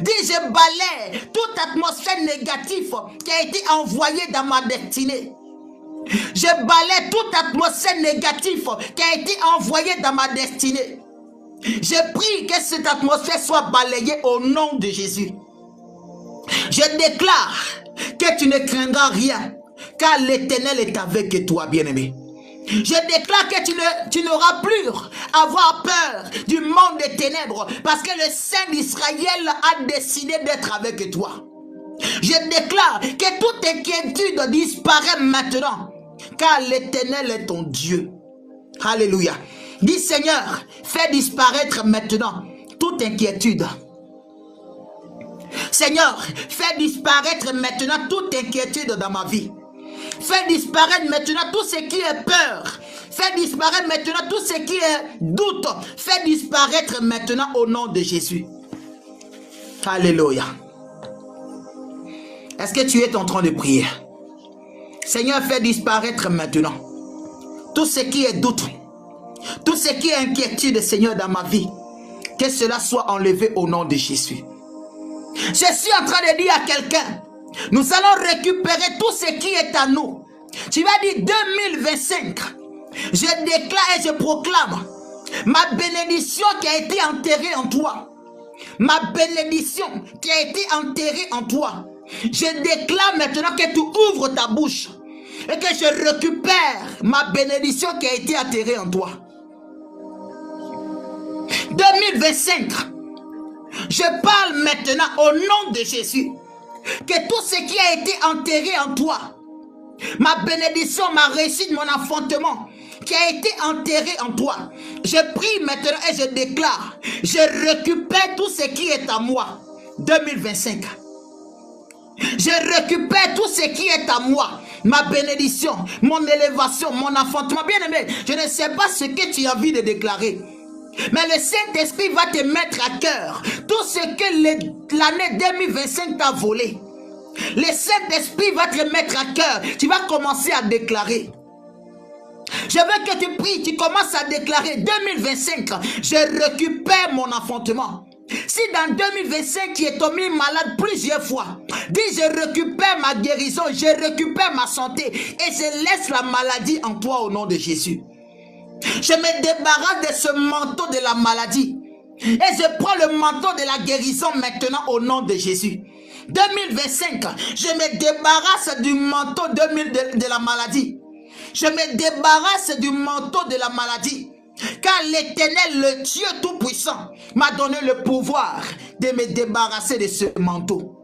Dis, je balaye toute atmosphère négative qui a été envoyée dans ma destinée. Je balaye toute atmosphère négative qui a été envoyée dans ma destinée. Je prie que cette atmosphère soit balayée au nom de Jésus. Je déclare que tu ne craindras rien, car l'Éternel est avec toi, bien-aimé. Je déclare que tu n'auras plus à avoir peur du monde des ténèbres, parce que le Saint d'Israël a décidé d'être avec toi. Je déclare que toute inquiétude disparaît maintenant, car l'Éternel est ton Dieu. Alléluia. Dis, Seigneur, fais disparaître maintenant toute inquiétude. Seigneur, fais disparaître maintenant toute inquiétude dans ma vie. Fais disparaître maintenant tout ce qui est peur. Fais disparaître maintenant tout ce qui est doute. Fais disparaître maintenant au nom de Jésus. Alléluia. Est-ce que tu es en train de prier? Seigneur, fais disparaître maintenant tout ce qui est doute. Tout ce qui est inquiétude, Seigneur, dans ma vie. Que cela soit enlevé au nom de Jésus. Je suis en train de dire à quelqu'un, nous allons récupérer tout ce qui est à nous. Tu vas dire 2025. Je déclare et je proclame ma bénédiction qui a été enterrée en toi. Ma bénédiction qui a été enterrée en toi. Je déclare maintenant que tu ouvres ta bouche et que je récupère ma bénédiction qui a été enterrée en toi. 2025. Je parle maintenant au nom de Jésus. Que tout ce qui a été enterré en toi, ma bénédiction, ma réussite, mon enfantement, qui a été enterré en toi, je prie maintenant et je déclare, je récupère tout ce qui est à moi. 2025. Je récupère tout ce qui est à moi. Ma bénédiction, mon élévation, mon enfantement. Bien aimé, je ne sais pas ce que tu as envie de déclarer. Mais le Saint-Esprit va te mettre à cœur tout ce que l'année 2025 t'a volé. Le Saint-Esprit va te mettre à cœur. Tu vas commencer à déclarer. Je veux que tu pries, tu commences à déclarer 2025, je récupère mon enfantement. Si dans 2025 tu es tombé malade plusieurs fois, dis je récupère ma guérison, je récupère ma santé et je laisse la maladie en toi au nom de Jésus. Je me débarrasse de ce manteau de la maladie et je prends le manteau de la guérison maintenant au nom de Jésus. 2025, je me débarrasse du manteau de la maladie. Je me débarrasse du manteau de la maladie. Car l'Éternel, le Dieu Tout-Puissant, m'a donné le pouvoir de me débarrasser de ce manteau.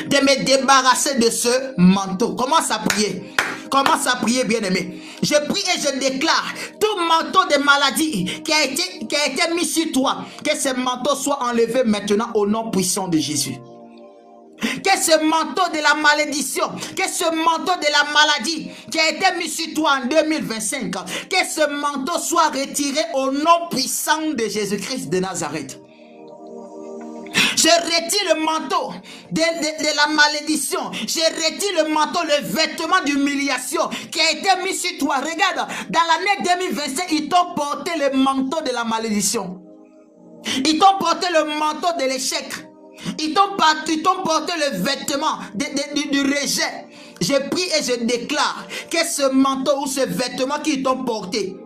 De me débarrasser de ce manteau. Commence à prier. Commence à prier, bien-aimé. Je prie et je déclare tout manteau de maladie qui a été mis sur toi, que ce manteau soit enlevé maintenant au nom puissant de Jésus. Que ce manteau de la malédiction, que ce manteau de la maladie qui a été mis sur toi en 2025, que ce manteau soit retiré au nom puissant de Jésus-Christ de Nazareth. Je retire le manteau de la malédiction. Je retire le manteau, le vêtement d'humiliation qui a été mis sur toi. Regarde, dans l'année 2025, ils t'ont porté le manteau de la malédiction. Ils t'ont porté le manteau de l'échec. Ils t'ont porté le vêtement du rejet. Je prie et je déclare que ce manteau ou ce vêtement qu'ils t'ont porté,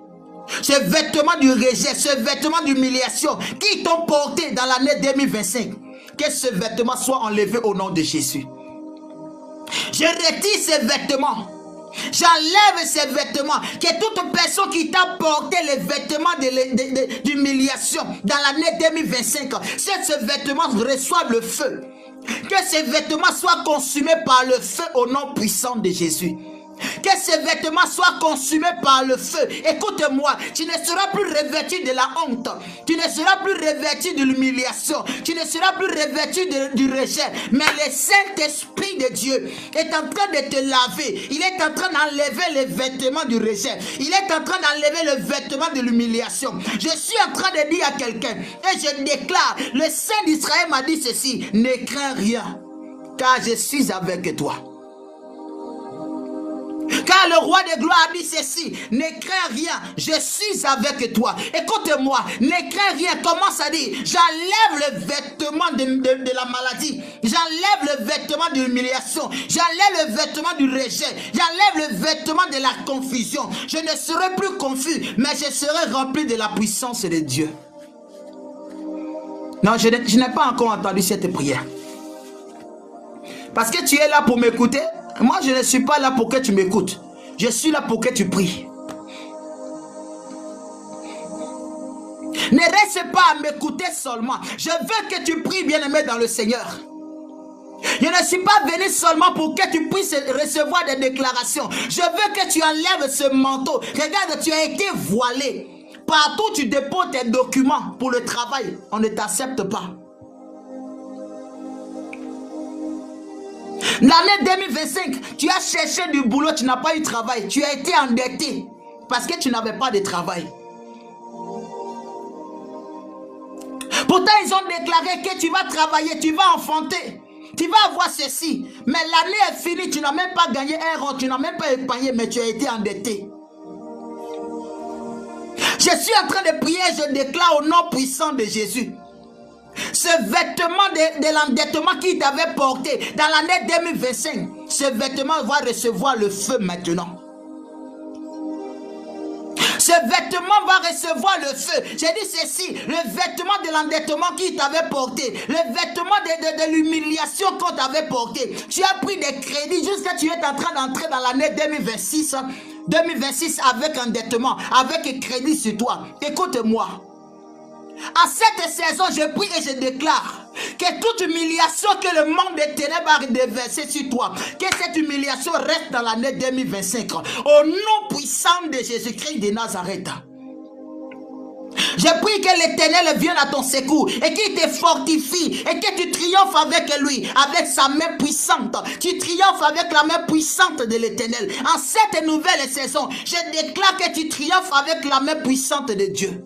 ce vêtement du rejet, ce vêtement d'humiliation qu'ils t'ont porté dans l'année 2025, que ce vêtement soit enlevé au nom de Jésus. Je retire ces vêtements. J'enlève ces vêtements. Que toute personne qui t'a porté les vêtements d'humiliation dans l'année 2025, ce vêtement reçoive le feu. Que ces vêtements soient consumés par le feu au nom puissant de Jésus. Que ces vêtements soient consumés par le feu. Écoute-moi, tu ne seras plus revêtu de la honte. Tu ne seras plus revêtu de l'humiliation. Tu ne seras plus revêtu du rejet. Mais le Saint-Esprit de Dieu est en train de te laver. Il est en train d'enlever les vêtements du rejet. Il est en train d'enlever le vêtement de l'humiliation. Je suis en train de dire à quelqu'un, et je déclare, le Saint d'Israël m'a dit ceci: ne crains rien, car je suis avec toi. Car le roi de gloire a dit ceci: ne crains rien, je suis avec toi. Écoute-moi, ne crains rien. Commence à dire: j'enlève le vêtement de la maladie, j'enlève le vêtement de l'humiliation, j'enlève le vêtement du rejet, j'enlève le vêtement de la confusion. Je ne serai plus confus, mais je serai rempli de la puissance de Dieu. Non, je n'ai pas encore entendu cette prière. Parce que tu es là pour m'écouter. Moi, je ne suis pas là pour que tu m'écoutes. Je suis là pour que tu pries. Ne reste pas à m'écouter seulement. Je veux que tu pries, bien-aimé, dans le Seigneur. Je ne suis pas venu seulement pour que tu puisses recevoir des déclarations. Je veux que tu enlèves ce manteau. Regarde, tu as été voilé. Partout où tu déposes tes documents pour le travail, on ne t'accepte pas. L'année 2025, tu as cherché du boulot, tu n'as pas eu de travail. Tu as été endetté parce que tu n'avais pas de travail. Pourtant, ils ont déclaré que tu vas travailler, tu vas enfanter, tu vas avoir ceci. Mais l'année est finie, tu n'as même pas gagné un rond, tu n'as même pas épargné, mais tu as été endetté. Je suis en train de prier, je déclare au nom puissant de Jésus. Ce vêtement de l'endettement qui t'avait porté dans l'année 2025, ce vêtement va recevoir le feu maintenant. Ce vêtement va recevoir le feu. J'ai dit ceci, le vêtement de l'endettement qui t'avait porté, le vêtement de l'humiliation qu'on t'avait porté. Tu as pris des crédits jusqu'à ce que tu es en train d'entrer dans l'année 2026 avec endettement, avec crédit sur toi. Écoute-moi. À cette saison, je prie et je déclare que toute humiliation que le monde des ténèbres a déversée sur toi, que cette humiliation reste dans l'année 2025. Au nom puissant de Jésus-Christ de Nazareth. Je prie que l'Éternel vienne à ton secours et qu'il te fortifie et que tu triomphes avec lui, avec sa main puissante. Tu triomphes avec la main puissante de l'Éternel. En cette nouvelle saison, je déclare que tu triomphes avec la main puissante de Dieu.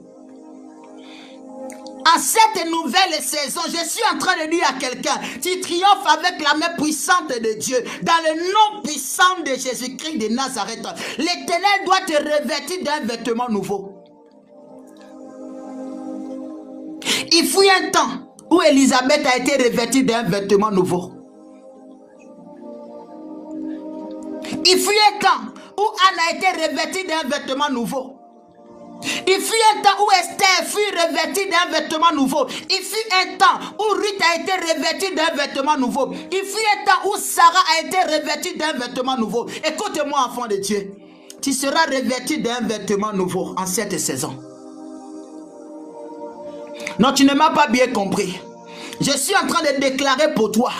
En cette nouvelle saison, je suis en train de dire à quelqu'un, tu triomphes avec la main puissante de Dieu, dans le nom puissant de Jésus-Christ de Nazareth. L'Éternel doit te revêtir d'un vêtement nouveau. Il fut un temps où Élisabeth a été revêtue d'un vêtement nouveau. Il fut un temps où Anne a été revêtue d'un vêtement nouveau. Il fut un temps où Esther fut revêtue d'un vêtement nouveau. Il fut un temps où Ruth a été revêtue d'un vêtement nouveau. Il fut un temps où Sarah a été revêtue d'un vêtement nouveau. Écoute-moi, enfant de Dieu. tu seras revêtu d'un vêtement nouveau en cette saison. Non, tu ne m'as pas bien compris. Je suis en train de déclarer pour toi.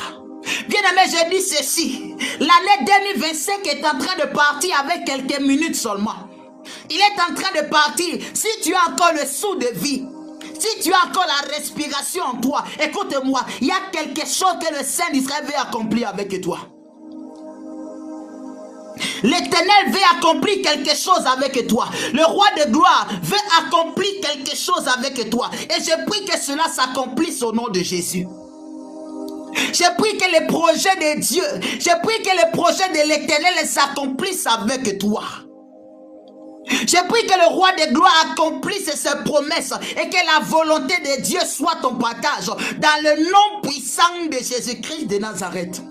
Bien-aimé, je dis ceci. L'année 2025 est en train de partir avec quelques minutes seulement. Il est en train de partir. Si tu as encore le souffle de vie, si tu as encore la respiration en toi, écoute-moi, il y a quelque chose que le Saint d'Israël veut accomplir avec toi. L'Éternel veut accomplir quelque chose avec toi. Le roi de gloire veut accomplir quelque chose avec toi. Et je prie que cela s'accomplisse au nom de Jésus. Je prie que les projets de Dieu, je prie que les projets de l'Éternel s'accomplissent avec toi. Je prie que le roi de gloire accomplisse ses promesses et que la volonté de Dieu soit ton partage dans le nom puissant de Jésus-Christ de Nazareth.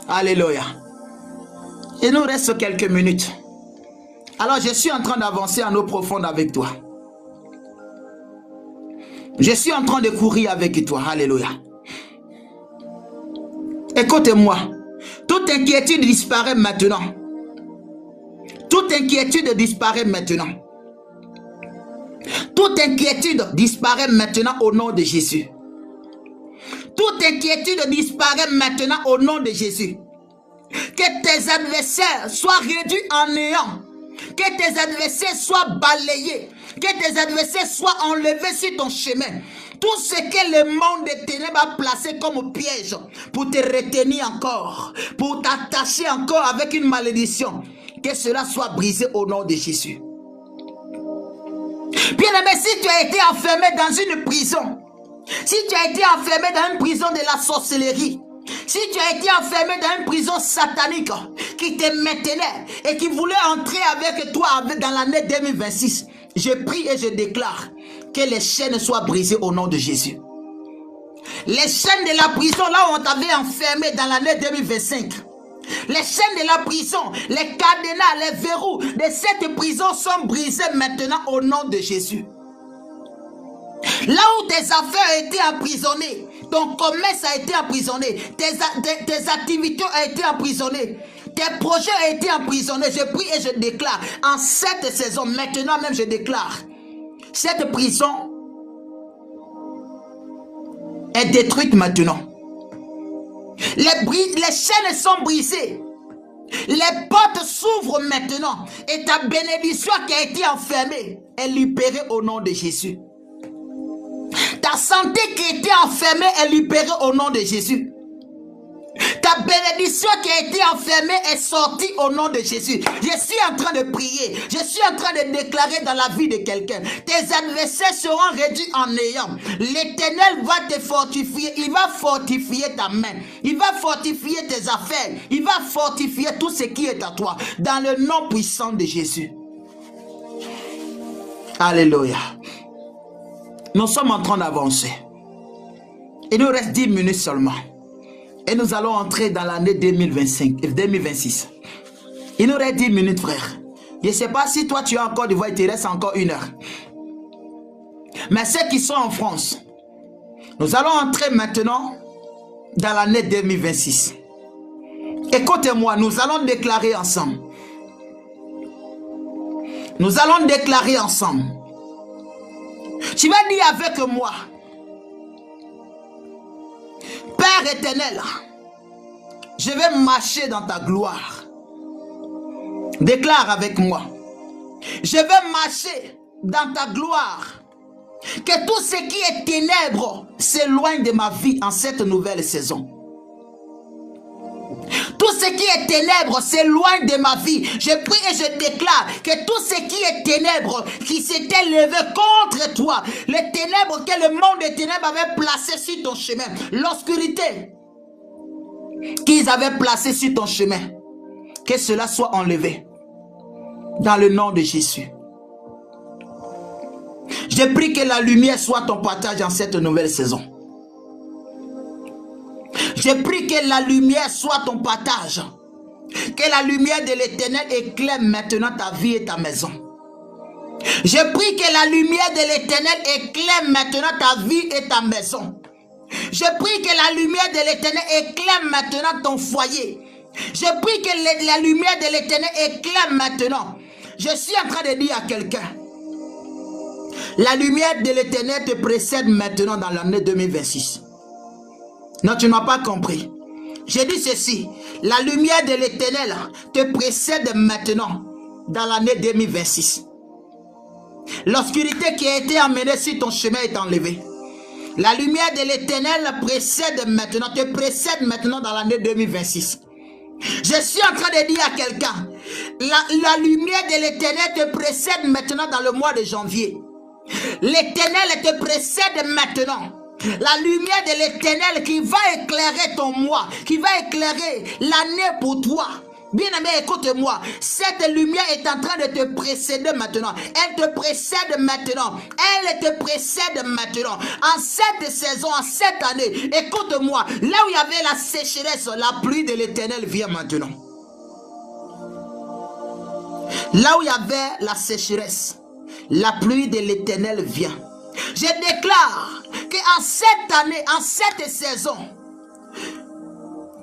Alléluia. Il nous reste quelques minutes. Alors je suis en train d'avancer en eau profonde avec toi. Je suis en train de courir avec toi. Alléluia. Écoute-moi. Toute inquiétude disparaît maintenant. Toute inquiétude disparaît maintenant. Toute inquiétude disparaît maintenant au nom de Jésus. Toute inquiétude disparaît maintenant au nom de Jésus. Que tes adversaires soient réduits en néant. Que tes adversaires soient balayés. Que tes adversaires soient enlevés sur ton chemin. Tout ce que le monde des ténèbres a placé comme piège pour te retenir encore, pour t'attacher encore avec une malédiction, que cela soit brisé au nom de Jésus. Bien-aimé, si tu as été enfermé dans une prison, si tu as été enfermé dans une prison de la sorcellerie, si tu as été enfermé dans une prison satanique qui te maintenait et qui voulait entrer avec toi dans l'année 2026, je prie et je déclare que les chaînes soient brisées au nom de Jésus. Les chaînes de la prison, là où on t'avait enfermé dans l'année 2025, les chaînes de la prison, les cadenas, les verrous de cette prison sont brisés maintenant au nom de Jésus. Là où tes affaires ont été emprisonnées, ton commerce a été emprisonné, tes activités ont été emprisonnées, tes projets ont été emprisonnés. Je prie et je déclare, en cette saison, maintenant même je déclare, cette prison est détruite maintenant. Les chaînes sont brisées. Les portes s'ouvrent maintenant. Et ta bénédiction qui a été enfermée est libérée au nom de Jésus. Ta santé qui était enfermée est libérée au nom de Jésus. Ta bénédiction qui a été enfermée est sortie au nom de Jésus. Je suis en train de prier. Je suis en train de déclarer dans la vie de quelqu'un. Tes adversaires seront réduits en néant. L'Éternel va te fortifier. Il va fortifier ta main. Il va fortifier tes affaires. Il va fortifier tout ce qui est à toi. Dans le nom puissant de Jésus. Alléluia. Nous sommes en train d'avancer. Il nous reste 10 minutes seulement. Et nous allons entrer dans l'année 2026. Il nous reste 10 minutes, frère. Je ne sais pas si toi tu es encore d'Ivoire, il te reste encore 1 heure. Mais ceux qui sont en France, nous allons entrer maintenant dans l'année 2026. Écoutez-moi, nous allons déclarer ensemble. Nous allons déclarer ensemble. Tu vas dire avec moi, Père éternel, je vais marcher dans ta gloire. Déclare avec moi. Je vais marcher dans ta gloire. Que tout ce qui est ténèbres s'éloigne de ma vie en cette nouvelle saison. Tout ce qui est ténèbres s'éloigne de ma vie. Je prie et je déclare que tout ce qui est ténèbres qui s'était levé contre toi, les ténèbres que le monde des ténèbres avait placé sur ton chemin, l'obscurité qu'ils avaient placé sur ton chemin, que cela soit enlevé dans le nom de Jésus. Je prie que la lumière soit ton partage en cette nouvelle saison. Je prie que la lumière soit ton partage. Que la lumière de l'Éternel éclaire maintenant ta vie et ta maison. Je prie que la lumière de l'Éternel éclaire maintenant ta vie et ta maison. Je prie que la lumière de l'Éternel éclaire maintenant ton foyer. Je prie que la lumière de l'Éternel éclaire maintenant. Je suis en train de dire à quelqu'un, la lumière de l'Éternel te précède maintenant dans l'année 2026. Non, tu n'as pas compris. J'ai dit ceci, la lumière de l'Éternel te précède maintenant dans l'année 2026. L'obscurité qui a été amenée sur ton chemin est enlevée. La lumière de l'Éternel te précède maintenant dans l'année 2026. Je suis en train de dire à quelqu'un, la lumière de l'Éternel te précède maintenant dans le mois de janvier. L'Éternel te précède maintenant. La lumière de l'Éternel qui va éclairer ton mois, qui va éclairer l'année pour toi. Bien-aimé, écoute-moi, cette lumière est en train de te précéder maintenant. Elle te précède maintenant. Elle te précède maintenant. En cette saison, en cette année, écoute-moi, là où il y avait la sécheresse, la pluie de l'Éternel vient maintenant. Là où il y avait la sécheresse, la pluie de l'Éternel vient. Je déclare qu'en cette année, en cette saison,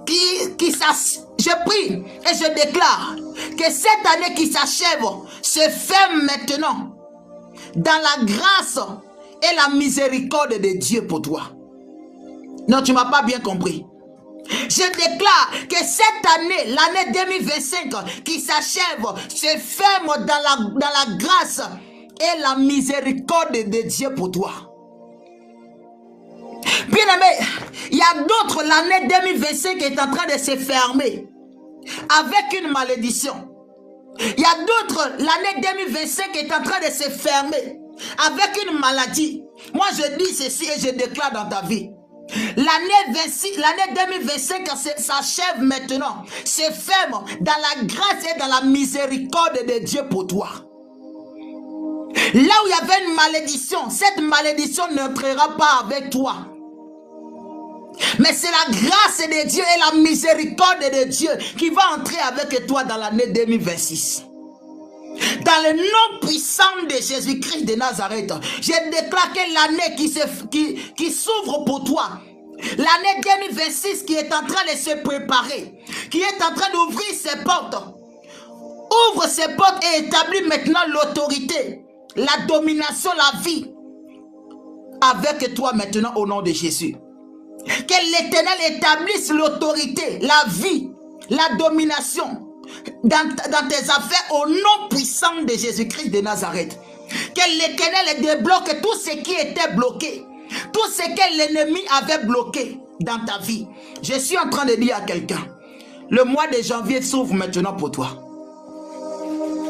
je prie et je déclare que cette année qui s'achève se ferme maintenant dans la grâce et la miséricorde de Dieu pour toi. Non, tu ne m'as pas bien compris. Je déclare que cette année, l'année 2025 qui s'achève, se ferme dans la grâce et la miséricorde de Dieu pour toi. Bien aimé, il y a d'autres, l'année 2025 est en train de se fermer avec une malédiction. Il y a d'autres, l'année 2025 est en train de se fermer avec une maladie. Moi je dis ceci et je déclare dans ta vie. L'année 2025 s'achève maintenant, se ferme dans la grâce et dans la miséricorde de Dieu pour toi. Là où il y avait une malédiction, cette malédiction n'entrera pas avec toi. Mais c'est la grâce de Dieu et la miséricorde de Dieu qui va entrer avec toi dans l'année 2026. Dans le nom puissant de Jésus-Christ de Nazareth, je déclare que l'année qui s'ouvre pour toi, l'année 2026 qui est en train de se préparer, qui est en train d'ouvrir ses portes, ouvre ses portes et établit maintenant l'autorité, la domination, la vie avec toi maintenant au nom de Jésus. Que l'Éternel établisse l'autorité, la vie, la domination dans tes affaires au nom puissant de Jésus-Christ de Nazareth. Que l'Éternel débloque tout ce qui était bloqué, tout ce que l'ennemi avait bloqué dans ta vie. Je suis en train de dire à quelqu'un, le mois de janvier s'ouvre maintenant pour toi.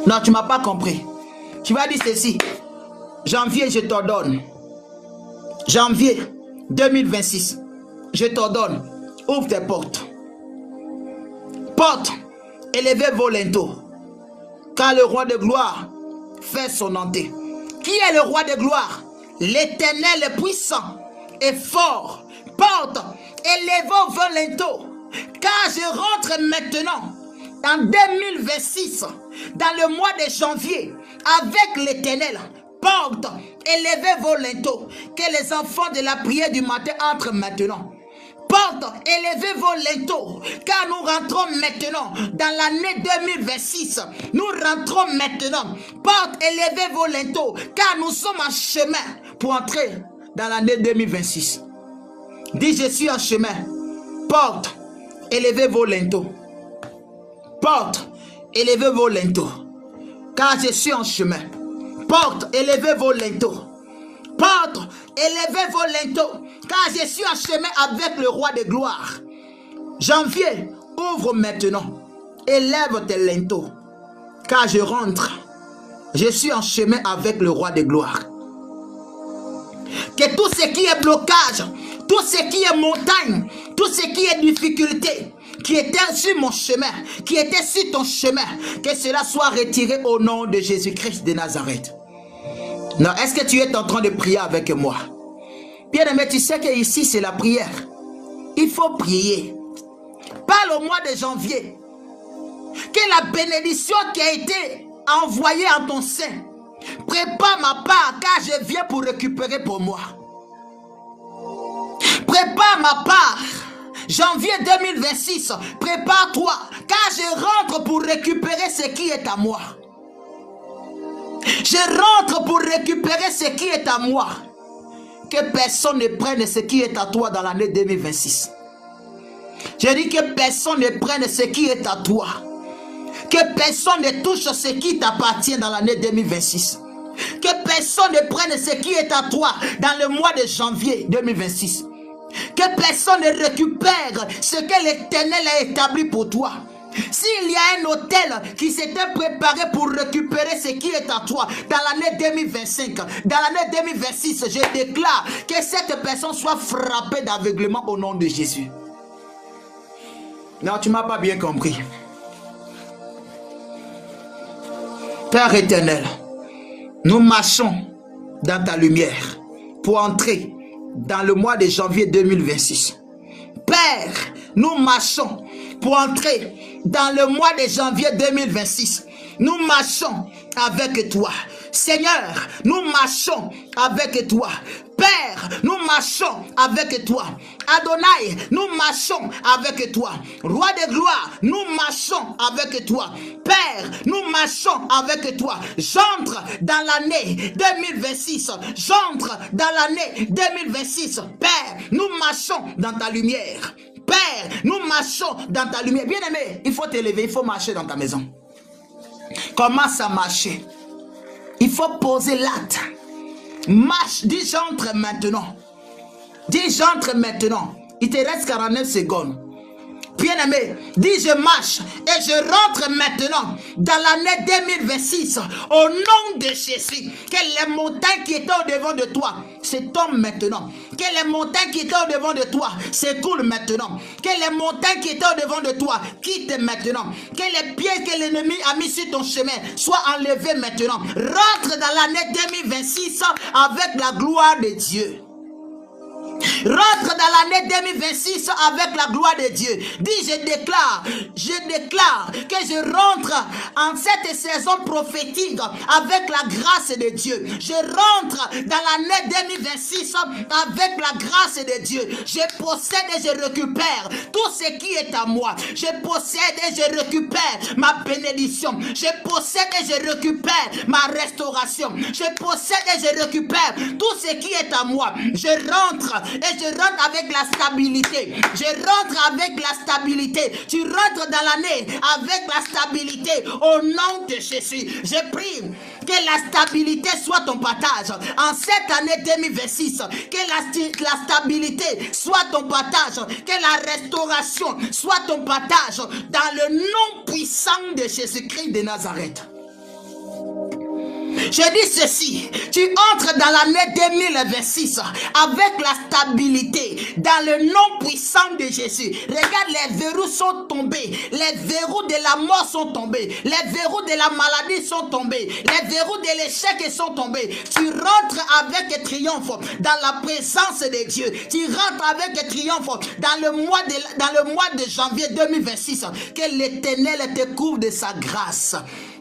Non, tu ne m'as pas compris. Tu vas dire ceci, janvier je t'ordonne, janvier 2026, je t'ordonne, ouvre tes portes. Portes, élevez vos linteaux, car le roi de gloire fait son entrée. Qui est le roi de gloire? L'Éternel est puissant et fort. Portes, élevez vos linteaux, car je rentre maintenant en 2026, dans le mois de janvier, avec l'Éternel. Portes, élevez vos linteaux, que les enfants de la prière du matin entrent maintenant. Portes, élevez vos linteaux, car nous rentrons maintenant dans l'année 2026. Nous rentrons maintenant. Portes, élevez vos linteaux, car nous sommes en chemin pour entrer dans l'année 2026. Dis, je suis en chemin. Portes, élevez vos linteaux. Portes, élevez vos linteaux, car je suis en chemin. Portes, élevez vos linteaux. Portes, élevez vos linteaux, car je suis en chemin avec le roi de gloire. Janvier, ouvre maintenant. Élève tes linteaux, car je rentre. Je suis en chemin avec le roi de gloire. Que tout ce qui est blocage, tout ce qui est montagne, tout ce qui est difficulté, qui était sur mon chemin, qui était sur ton chemin, que cela soit retiré au nom de Jésus-Christ de Nazareth. Non, est-ce que tu es en train de prier avec moi? Bien-aimé, tu sais que ici c'est la prière. Il faut prier. Parle au mois de janvier. Que la bénédiction qui a été envoyée en ton sein prépare ma part, car je viens pour récupérer pour moi. Prépare ma part, janvier 2026, prépare-toi, car je rentre pour récupérer ce qui est à moi. Je rentre pour récupérer ce qui est à moi. Que personne ne prenne ce qui est à toi dans l'année 2026. Je dis que personne ne prenne ce qui est à toi. Que personne ne touche ce qui t'appartient dans l'année 2026. Que personne ne prenne ce qui est à toi dans le mois de janvier 2026. Que personne ne récupère ce que l'Éternel a établi pour toi. S'il y a un hôtel qui s'était préparé pour récupérer ce qui est à toi dans l'année 2025, dans l'année 2026, je déclare que cette personne soit frappée d'aveuglement au nom de Jésus. Non, tu ne m'as pas bien compris. Père éternel, nous marchons dans ta lumière pour entrer dans le mois de janvier 2026. Père, nous marchons pour entrer dans le mois de janvier 2026. Nous marchons avec toi. Seigneur, nous marchons avec toi. Père, nous marchons avec toi. Adonai, nous marchons avec toi. Roi de gloire, nous marchons avec toi. Père, nous marchons avec toi. J'entre dans l'année 2026. J'entre dans l'année 2026. Père, nous marchons dans ta lumière. Père, nous marchons dans ta lumière. Bien-aimé, il faut t'élever, il faut marcher dans ta maison. Commence à marcher. Il faut poser l'acte. Marche, dis j'entre maintenant. Dis j'entre maintenant. Il te reste 49 secondes. Bien-aimé, dis je marche et je rentre maintenant dans l'année 2026 au nom de Jésus. Que les montagnes qui étaient au-devant de toi se tombent maintenant. Que les montagnes qui étaient au-devant de toi s'écoulent maintenant. Que les montagnes qui étaient au-devant de toi quittent maintenant. Que les pieds que l'ennemi a mis sur ton chemin soient enlevés maintenant. Rentre dans l'année 2026 avec la gloire de Dieu. Rentre dans l'année 2026 avec la gloire de Dieu. Dis je déclare que je rentre en cette saison prophétique avec la grâce de Dieu. Je rentre dans l'année 2026 avec la grâce de Dieu. Je possède et je récupère tout ce qui est à moi. Je possède et je récupère ma bénédiction. Je possède et je récupère ma restauration. Je possède et je récupère tout ce qui est à moi. Je rentre et je rentre avec la stabilité. Je rentre avec la stabilité. Tu rentres dans l'année avec la stabilité au nom de Jésus. Je prie que la stabilité soit ton partage en cette année 2026. Que la stabilité soit ton partage. Que la restauration soit ton partage dans le nom puissant de Jésus-Christ de Nazareth. Je dis ceci, tu entres dans l'année 2026 avec la stabilité dans le nom puissant de Jésus. Regarde, les verrous sont tombés, les verrous de la mort sont tombés, les verrous de la maladie sont tombés, les verrous de l'échec sont tombés. Tu rentres avec triomphe dans la présence de Dieu. Tu rentres avec triomphe dans le mois de janvier 2026. Que l'Éternel te couvre de sa grâce.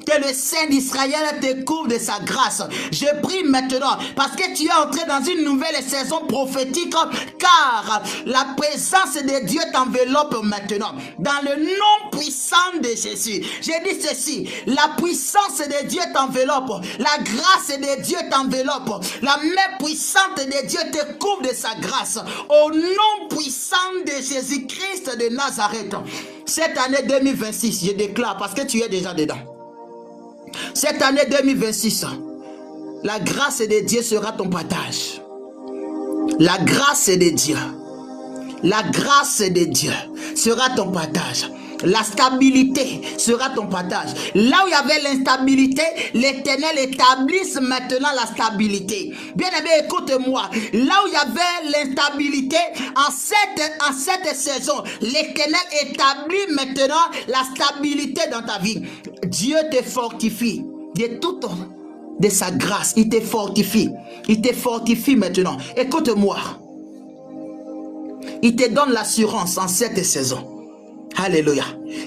Que le Saint d'Israël te couvre de sa grâce. Je prie maintenant parce que tu es entré dans une nouvelle saison prophétique, car la présence de Dieu t'enveloppe maintenant. Dans le nom puissant de Jésus. Je dis ceci, la puissance de Dieu t'enveloppe. La grâce de Dieu t'enveloppe. La main puissante de Dieu te couvre de sa grâce. Au nom puissant de Jésus-Christ de Nazareth. Cette année 2026, je déclare, parce que tu es déjà dedans. Cette année 2026, la grâce de Dieu sera ton partage. La grâce de Dieu. La grâce de Dieu sera ton partage. La stabilité sera ton partage. Là où il y avait l'instabilité, l'Éternel établisse maintenant la stabilité. Bien aimé, écoute-moi. Là où il y avait l'instabilité, en cette saison, l'Éternel établit maintenant la stabilité dans ta vie. Dieu te fortifie de sa grâce. Il te fortifie. Il te fortifie maintenant. Écoute-moi. Il te donne l'assurance en cette saison. Alléluia.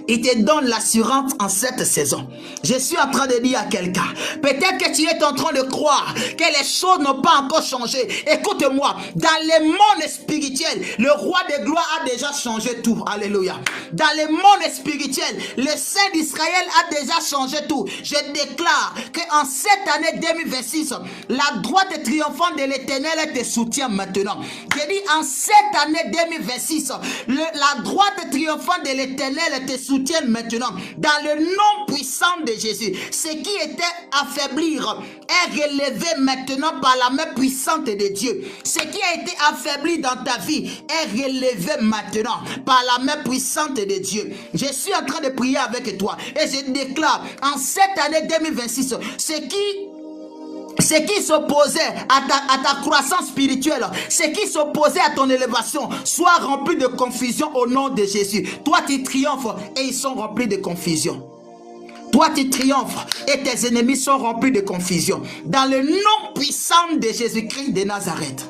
il te donne l'assurance en cette saison. Je suis en train de dire à quelqu'un, peut-être que tu es en train de croire que les choses n'ont pas encore changé. Écoute-moi, dans le monde spirituel, le roi de gloire a déjà changé tout. Alléluia. Dans le monde spirituel, le Saint d'Israël a déjà changé tout. Je déclare qu'en cette année 2026, la droite triomphante de l'Éternel te soutient maintenant. Je dis en cette année 2026, la droite triomphante de l'Éternel te soutient maintenant. Dans le nom puissant de Jésus, ce qui était affaiblir est relevé maintenant par la main puissante de Dieu. Ce qui a été affaibli dans ta vie est relevé maintenant par la main puissante de Dieu. Je suis en train de prier avec toi et je déclare en cette année 2026, ce qui s'opposait à ta croissance spirituelle, ce qui s'opposait à ton élévation, soit rempli de confusion au nom de Jésus. Toi tu triomphes et ils sont remplis de confusion. Toi tu triomphes et tes ennemis sont remplis de confusion. Dans le nom puissant de Jésus-Christ de Nazareth.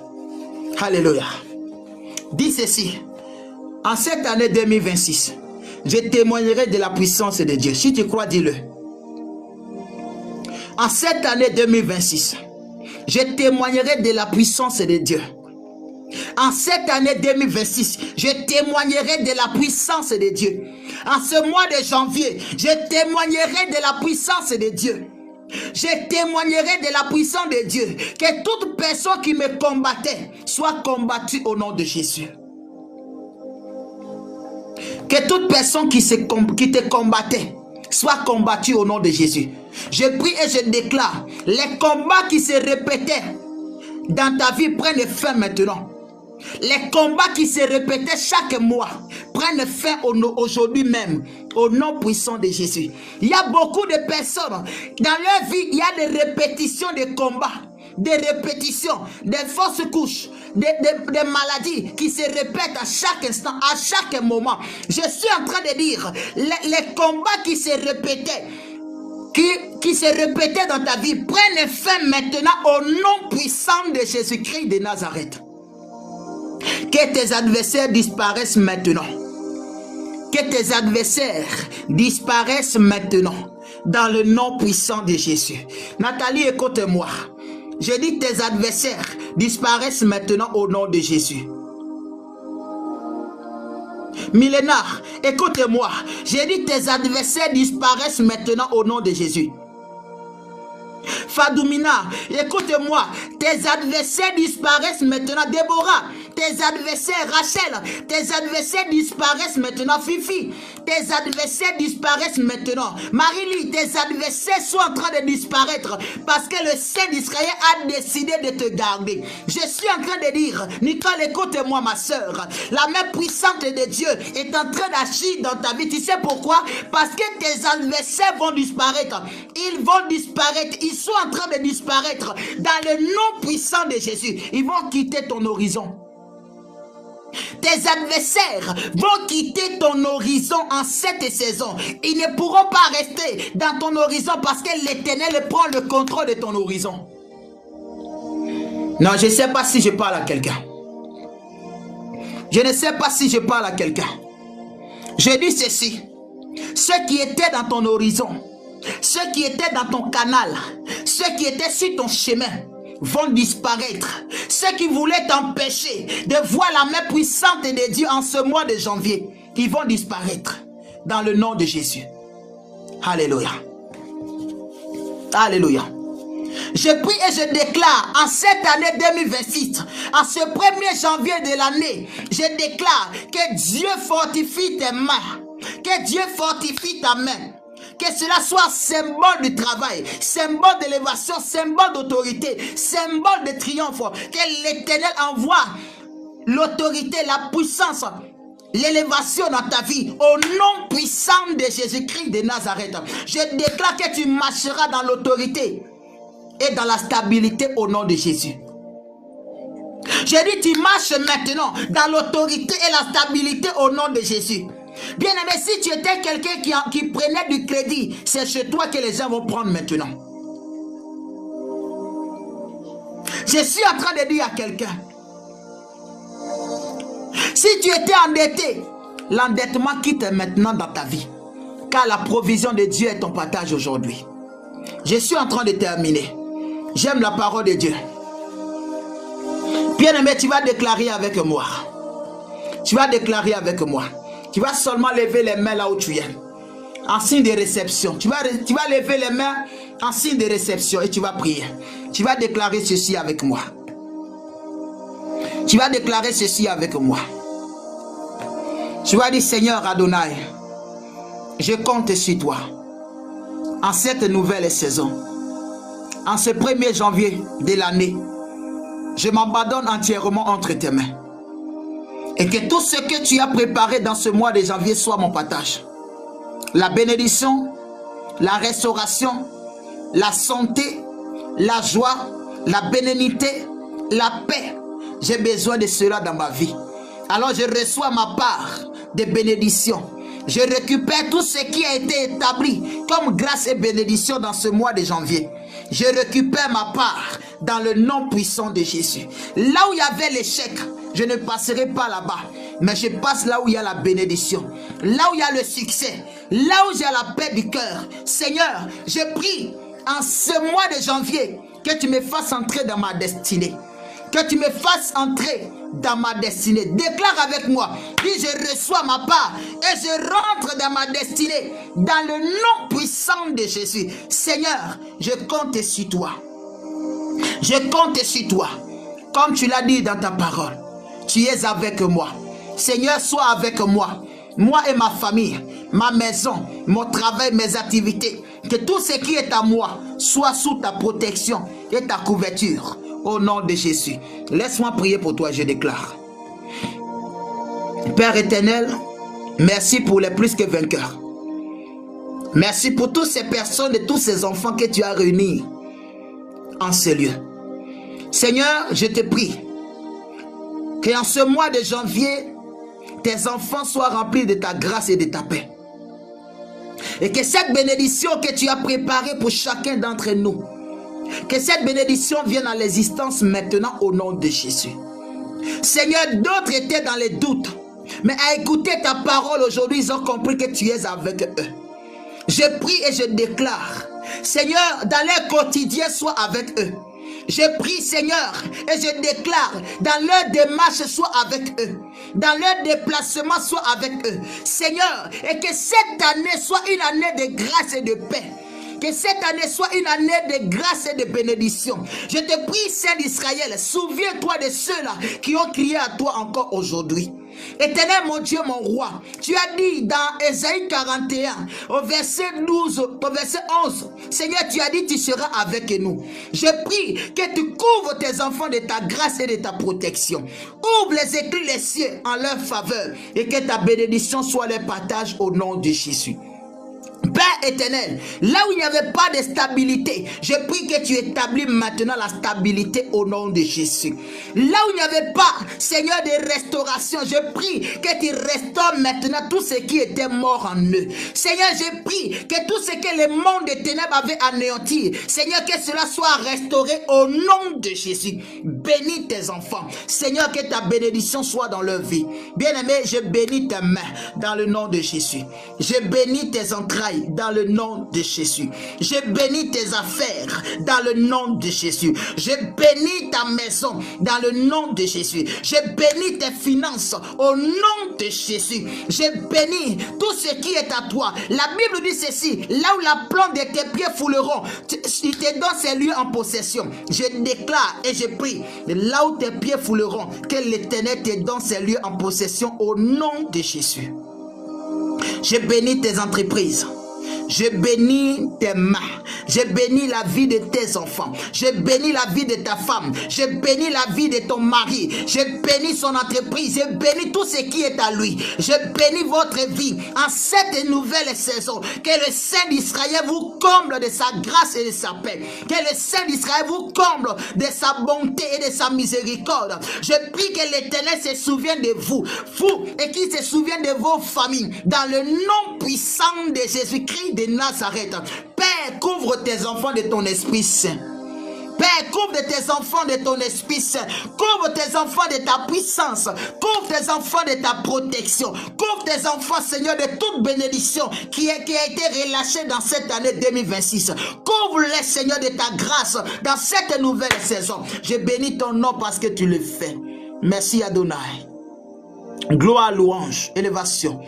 Alléluia. Dis ceci. En cette année 2026, je témoignerai de la puissance de Dieu. Si tu crois, dis-le. En cette année 2026, je témoignerai de la puissance de Dieu. En cette année 2026, je témoignerai de la puissance de Dieu. En ce mois de janvier, je témoignerai de la puissance de Dieu. Je témoignerai de la puissance de Dieu. Que toute personne qui me combattait soit combattue au nom de Jésus. Que toute personne qui te combattait soit combattue au nom de Jésus. Je prie et je déclare, les combats qui se répétaient dans ta vie prennent fin maintenant. Les combats qui se répétaient chaque mois prennent fin aujourd'hui même, au nom puissant de Jésus. Il y a beaucoup de personnes, dans leur vie, il y a des répétitions de combats, des répétitions, des fausses couches, des maladies qui se répètent à chaque instant, à chaque moment. Je suis en train de dire, les combats qui se répétaient, qui se répétaient dans ta vie, prennent fin maintenant au nom puissant de Jésus-Christ de Nazareth. Que tes adversaires disparaissent maintenant. Que tes adversaires disparaissent maintenant dans le nom puissant de Jésus. Nathalie, écoute-moi. Je dis tes adversaires disparaissent maintenant au nom de Jésus. Milena, écoute-moi. Je dis tes adversaires disparaissent maintenant au nom de Jésus. Fadoumina, écoute-moi. Tes adversaires disparaissent maintenant. Déborah, tes adversaires, Rachel, tes adversaires disparaissent maintenant. Fifi, tes adversaires disparaissent maintenant. Marie-Lie, tes adversaires sont en train de disparaître parce que le Saint d'Israël a décidé de te garder. Je suis en train de dire, Nicole, écoute-moi ma soeur, la main puissante de Dieu est en train d'agir dans ta vie. Tu sais pourquoi? Parce que tes adversaires vont disparaître. Ils vont disparaître. Ils sont en train de disparaître dans le nom puissant de Jésus. Ils vont quitter ton horizon. Tes adversaires vont quitter ton horizon en cette saison. Ils ne pourront pas rester dans ton horizon parce que l'Éternel prend le contrôle de ton horizon. Non, je ne sais pas si je parle à quelqu'un. Je ne sais pas si je parle à quelqu'un. Je dis ceci. Ceux qui étaient dans ton horizon, ceux qui étaient dans ton canal, ceux qui étaient sur ton chemin, vont disparaître. Ceux qui voulaient t'empêcher de voir la main puissante de Dieu en ce mois de janvier, ils vont disparaître dans le nom de Jésus. Alléluia. Alléluia. Je prie et je déclare en cette année 2026, en ce 1er janvier de l'année, je déclare que Dieu fortifie tes mains, que Dieu fortifie ta main. Que cela soit symbole de travail, symbole d'élévation, symbole d'autorité, symbole de triomphe. Que l'Éternel envoie l'autorité, la puissance, l'élévation dans ta vie au nom puissant de Jésus-Christ de Nazareth. Je déclare que tu marcheras dans l'autorité et dans la stabilité au nom de Jésus. Je dis tu marches maintenant dans l'autorité et la stabilité au nom de Jésus. Bien aimé, si tu étais quelqu'un qui prenait du crédit, c'est chez toi que les gens vont prendre maintenant. Je suis en train de dire à quelqu'un, si tu étais endetté, L'endettement quitte maintenant dans ta vie. Car la provision de Dieu est ton partage aujourd'hui. Je suis en train de terminer. J'aime la parole de Dieu. Bien-aimé, tu vas déclarer avec moi. Tu vas déclarer avec moi. Tu vas seulement lever les mains là où tu es. En signe de réception. Tu vas lever les mains en signe de réception et tu vas prier. Tu vas déclarer ceci avec moi. Tu vas déclarer ceci avec moi. Tu vas dire, Seigneur Adonai, je compte sur toi. En cette nouvelle saison, en ce 1er janvier de l'année, je m'abandonne entièrement entre tes mains. Et que tout ce que tu as préparé dans ce mois de janvier soit mon partage. La bénédiction, la restauration, la santé, la joie, la bénédiction, la paix. J'ai besoin de cela dans ma vie. Alors je reçois ma part de bénédiction. Je récupère tout ce qui a été établi comme grâce et bénédiction dans ce mois de janvier. Je récupère ma part dans le nom puissant de Jésus. Là où il y avait l'échec, je ne passerai pas là-bas, mais je passe là où il y a la bénédiction, là où il y a le succès, là où j'ai la paix du cœur. Seigneur, je prie en ce mois de janvier que tu me fasses entrer dans ma destinée. Que tu me fasses entrer dans ma destinée. Déclare avec moi. Dis, je reçois ma part et je rentre dans ma destinée. Dans le nom puissant de Jésus. Seigneur, je compte sur toi. Je compte sur toi. Comme tu l'as dit dans ta parole. Tu es avec moi. Seigneur, sois avec moi. Moi et ma famille, ma maison, mon travail, mes activités. Que tout ce qui est à moi soit sous ta protection et ta couverture. Au nom de Jésus. Laisse-moi prier pour toi, je déclare. Père éternel, merci pour les plus que vainqueurs. Merci pour toutes ces personnes et tous ces enfants que tu as réunis en ce lieu. Seigneur, je te prie qu'en ce mois de janvier, tes enfants soient remplis de ta grâce et de ta paix. Et que cette bénédiction que tu as préparée pour chacun d'entre nous, que cette bénédiction vienne à l'existence maintenant au nom de Jésus. Seigneur, d'autres étaient dans les doutes, mais à écouter ta parole aujourd'hui, ils ont compris que tu es avec eux. Je prie et je déclare, Seigneur, dans leur quotidien, sois avec eux. Je prie, Seigneur, et je déclare, dans leur démarche, sois avec eux. Dans leur déplacement, sois avec eux. Seigneur, et que cette année soit une année de grâce et de paix. Que cette année soit une année de grâce et de bénédiction. Je te prie, Saint d'Israël, souviens-toi de ceux-là qui ont crié à toi encore aujourd'hui. Éternel mon Dieu, mon roi, tu as dit dans Ésaïe 41, au verset 12, au verset 11, Seigneur, tu as dit, tu seras avec nous. Je prie que tu couvres tes enfants de ta grâce et de ta protection. Ouvre les écrits des cieux en leur faveur et que ta bénédiction soit leur partage au nom de Jésus. Père éternel, là où il n'y avait pas de stabilité, je prie que tu établis maintenant la stabilité au nom de Jésus. Là où il n'y avait pas, Seigneur, de restauration, je prie que tu restaures maintenant tout ce qui était mort en eux. Seigneur, je prie que tout ce que le monde des ténèbres avait anéanti, Seigneur, que cela soit restauré au nom de Jésus. Bénis tes enfants. Seigneur, que ta bénédiction soit dans leur vie. Bien-aimé, je bénis tes mains dans le nom de Jésus. Je bénis tes entrailles dans le nom de Jésus. Je bénis tes affaires dans le nom de Jésus. Je bénis ta maison dans le nom de Jésus. Je bénis tes finances au nom de Jésus. Je bénis tout ce qui est à toi. La Bible dit ceci, là où la plante de tes pieds fouleront, il te donne ces lieux en possession. Je déclare et je prie, là où tes pieds fouleront, que l'Éternel te donne ces lieux en possession au nom de Jésus. Je bénis tes entreprises. Je bénis tes mains. Je bénis la vie de tes enfants. Je bénis la vie de ta femme. Je bénis la vie de ton mari. Je bénis son entreprise. Je bénis tout ce qui est à lui. Je bénis votre vie en cette nouvelle saison. Que le Saint d'Israël vous comble de sa grâce et de sa paix. Que le Saint d'Israël vous comble de sa bonté et de sa miséricorde. Je prie que l'Éternel se souvienne de vous. Vous et qu'il se souvienne de vos familles. Dans le nom puissant de Jésus-Christ de Nazareth. Père, couvre tes enfants de ton Esprit Saint. Père, Père, couvre de tes enfants de ton esprit saint. Couvre tes enfants de ta puissance. Couvre tes enfants de ta protection. Couvre tes enfants, Seigneur, de toute bénédiction qui a été relâchée dans cette année 2026. Couvre-les, Seigneur, de ta grâce dans cette nouvelle saison. Je bénis ton nom parce que tu le fais. Merci Adonai. Gloire, louange, élévation,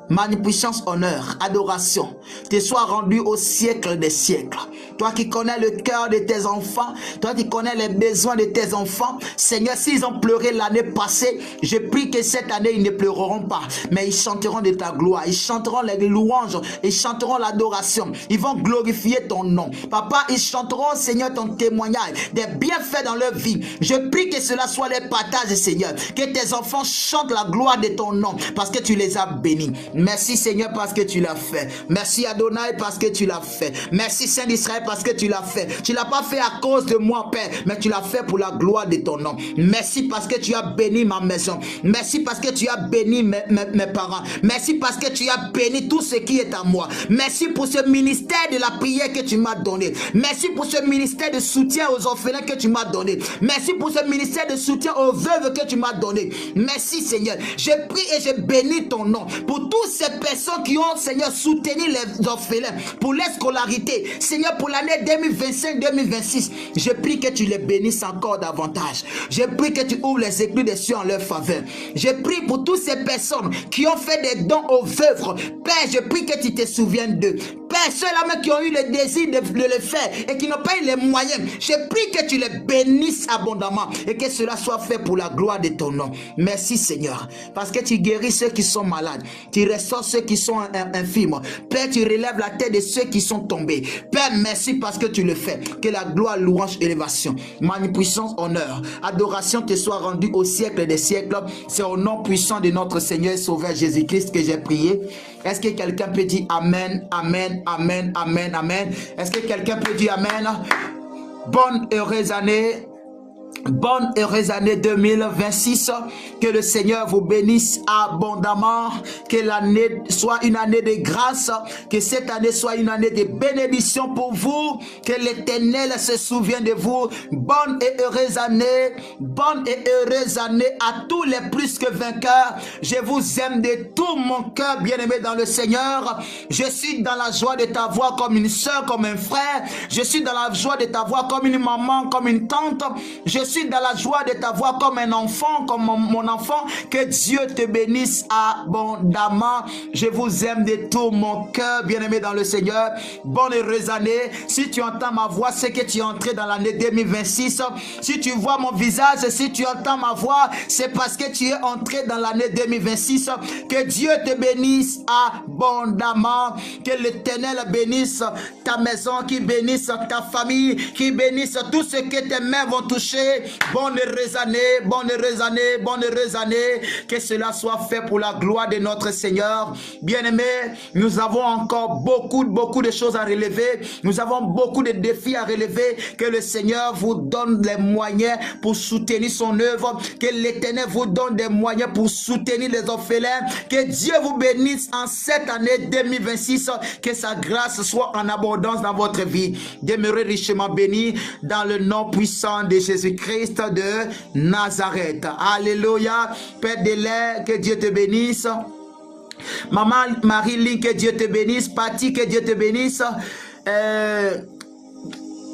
magnificence, honneur, adoration, te soit rendu au siècle des siècles. Toi qui connais le cœur de tes enfants, toi qui connais les besoins de tes enfants, Seigneur, s'ils ont pleuré l'année passée, je prie que cette année, ils ne pleureront pas, mais ils chanteront de ta gloire, ils chanteront les louanges, ils chanteront l'adoration, ils vont glorifier ton nom. Papa, ils chanteront, Seigneur, ton témoignage, des bienfaits dans leur vie. Je prie que cela soit les partages, Seigneur, que tes enfants chantent la gloire de ton nom, parce que tu les as bénis. Merci Seigneur parce que tu l'as fait. Merci Adonai parce que tu l'as fait. Merci Saint d'Israël parce que tu l'as fait. Tu ne l'as pas fait à cause de moi, Père, mais tu l'as fait pour la gloire de ton nom. Merci parce que tu as béni ma maison. Merci parce que tu as béni mes parents. Merci parce que tu as béni tout ce qui est à moi. Merci pour ce ministère de la prière que tu m'as donné. Merci pour ce ministère de soutien aux orphelins que tu m'as donné. Merci pour ce ministère de soutien aux veuves que tu m'as donné. Merci Seigneur. Je prie et je bénis ton nom pour tous ces personnes qui ont, Seigneur, soutenu les orphelins pour les scolarités. Seigneur, pour l'année 2025-2026, je prie que tu les bénisses encore davantage. Je prie que tu ouvres les écluses des cieux en leur faveur. Je prie pour toutes ces personnes qui ont fait des dons aux veuves. Père, je prie que tu te souviennes d'eux. Père, ceux-là qui ont eu le désir de le faire et qui n'ont pas eu les moyens, je prie que tu les bénisses abondamment et que cela soit fait pour la gloire de ton nom. Merci Seigneur, parce que tu guéris ceux qui sont malades, tu restaures ceux qui sont infirmes. Père, tu relèves la tête de ceux qui sont tombés. Père, merci parce que tu le fais. Que la gloire, louange, élévation, magnificence, honneur, adoration te soit rendue au siècle des siècles. C'est au nom puissant de notre Seigneur et Sauveur Jésus-Christ que j'ai prié. Est-ce que quelqu'un peut dire Amen, Amen, Amen, Amen, Amen? Est-ce que quelqu'un peut dire Amen? Bonne heureuse année. Bonne heureuse année 2026, que le Seigneur vous bénisse abondamment, que l'année soit une année de grâce, que cette année soit une année de bénédiction pour vous, que l'Éternel se souvienne de vous. Bonne et heureuse année à tous les plus que vainqueurs. Je vous aime de tout mon cœur, bien-aimé dans le Seigneur. Je suis dans la joie de t'avoir comme une soeur, comme un frère. Je suis dans la joie de t'avoir comme une maman, comme une tante. Je suis dans la joie de t'avoir comme un enfant, comme mon enfant. Que Dieu te bénisse abondamment. Je vous aime de tout mon cœur, bien-aimé dans le Seigneur. Bonne heureuse année. Si tu entends ma voix, c'est que tu es entré dans l'année 2026. Si tu vois mon visage, si tu entends ma voix, c'est parce que tu es entré dans l'année 2026. Que Dieu te bénisse abondamment. Que l'Éternel bénisse ta maison, qui bénisse ta famille, qui bénisse tout ce que tes mains vont toucher. Bonne heureuse année, bonne heureuse année, bonne heureuse année. Que cela soit fait pour la gloire de notre Seigneur. Bien-aimés, nous avons encore beaucoup de choses à relever. Nous avons beaucoup de défis à relever. Que le Seigneur vous donne les moyens pour soutenir son œuvre. Que l'Éternel vous donne des moyens pour soutenir les orphelins. Que Dieu vous bénisse en cette année 2026. Que sa grâce soit en abondance dans votre vie. Demeurez richement bénis dans le nom puissant de Jésus-Christ de Nazareth. Alléluia. Père de l'air, que Dieu te bénisse. Maman Marie-Lynn, que Dieu te bénisse. Patty, que Dieu te bénisse.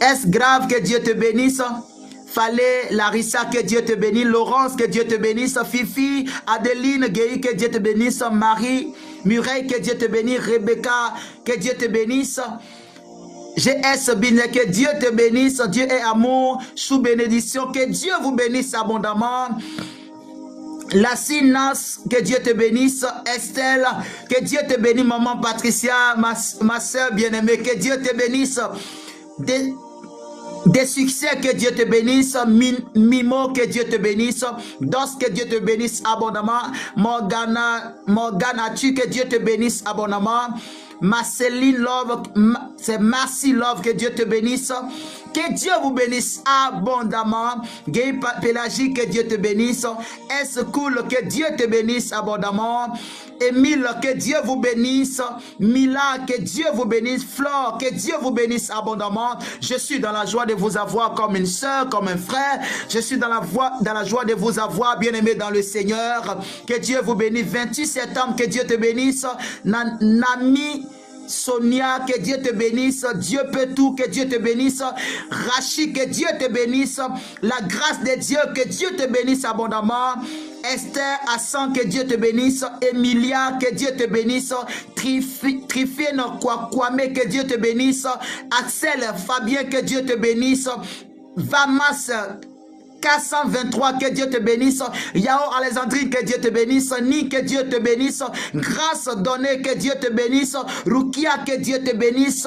Est-ce grave, que Dieu te bénisse. Fallait, Larissa, que Dieu te bénisse. Laurence, que Dieu te bénisse. Fifi, Adeline, Guéhi, que Dieu te bénisse. Marie, Mureille, que Dieu te bénisse. Rebecca, que Dieu te bénisse. GS Binet, que Dieu te bénisse. Dieu est amour, sous bénédiction. Que Dieu vous bénisse abondamment. La Sinas, que Dieu te bénisse. Estelle, que Dieu te bénisse. Maman Patricia, ma soeur bien-aimée, que Dieu te bénisse. Des succès, que Dieu te bénisse. Mimo, que Dieu te bénisse. Dos, que Dieu te bénisse abondamment. Morgana, tu, que Dieu te bénisse abondamment. Marceline Love, c'est Merci Love, que Dieu te bénisse. Que Dieu vous bénisse abondamment. Gay Pélagie, que Dieu te bénisse. S Cool, que Dieu te bénisse abondamment. Émile, que Dieu vous bénisse. Mila, que Dieu vous bénisse. Flore, que Dieu vous bénisse abondamment. Je suis dans la joie de vous avoir comme une soeur, comme un frère. Je suis dans la joie de vous avoir, bien-aimés dans le Seigneur. Que Dieu vous bénisse. 28 septembre, que Dieu te bénisse. Nami Sonia, que Dieu te bénisse. Dieu peut tout, que Dieu te bénisse. Rachid, que Dieu te bénisse. La grâce de Dieu, que Dieu te bénisse abondamment. Esther Hassan, que Dieu te bénisse. Emilia, que Dieu te bénisse. Trifine Kwame, que Dieu te bénisse. Axel Fabien, que Dieu te bénisse. Vamas 423, que Dieu te bénisse. Yao Alexandrine, que Dieu te bénisse. Ni, que Dieu te bénisse. Grâce donnée, que Dieu te bénisse. Rukia, que Dieu te bénisse.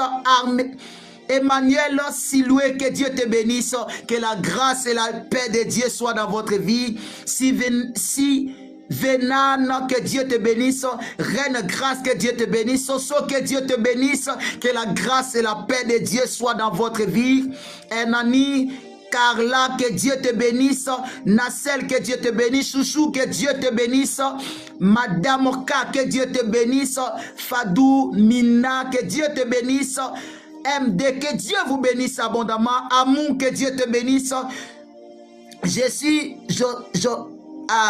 Emmanuel Siloué, que Dieu te bénisse. Que la grâce et la paix de Dieu soient dans votre vie. Si Vénan, que Dieu te bénisse. Reine Grâce, que Dieu te bénisse. Soso, que Dieu te bénisse. Que la grâce et la paix de Dieu soient dans votre vie. Enani Carla, que Dieu te bénisse. Nassel, que Dieu te bénisse. Chouchou, que Dieu te bénisse. Madame Oka, que Dieu te bénisse. Fadou Mina, que Dieu te bénisse. MD, que Dieu vous bénisse abondamment. Amou, que Dieu te bénisse.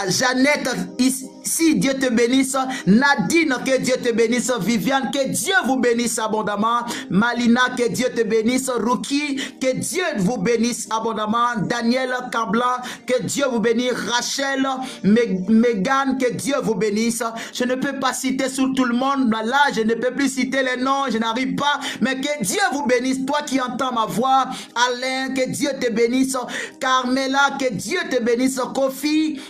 Jeannette, ici, Dieu te bénisse. Nadine, que Dieu te bénisse. Viviane, que Dieu vous bénisse abondamment. Malina, que Dieu te bénisse. Ruki, que Dieu vous bénisse abondamment. Daniel Kablan, que Dieu vous bénisse. Rachel, Megan, que Dieu vous bénisse. Je ne peux pas citer sur tout le monde. Là, je ne peux plus citer les noms. Je n'arrive pas. Mais que Dieu vous bénisse. Toi qui entends ma voix. Alain, que Dieu te bénisse. Carmela, que Dieu te bénisse. Kofi,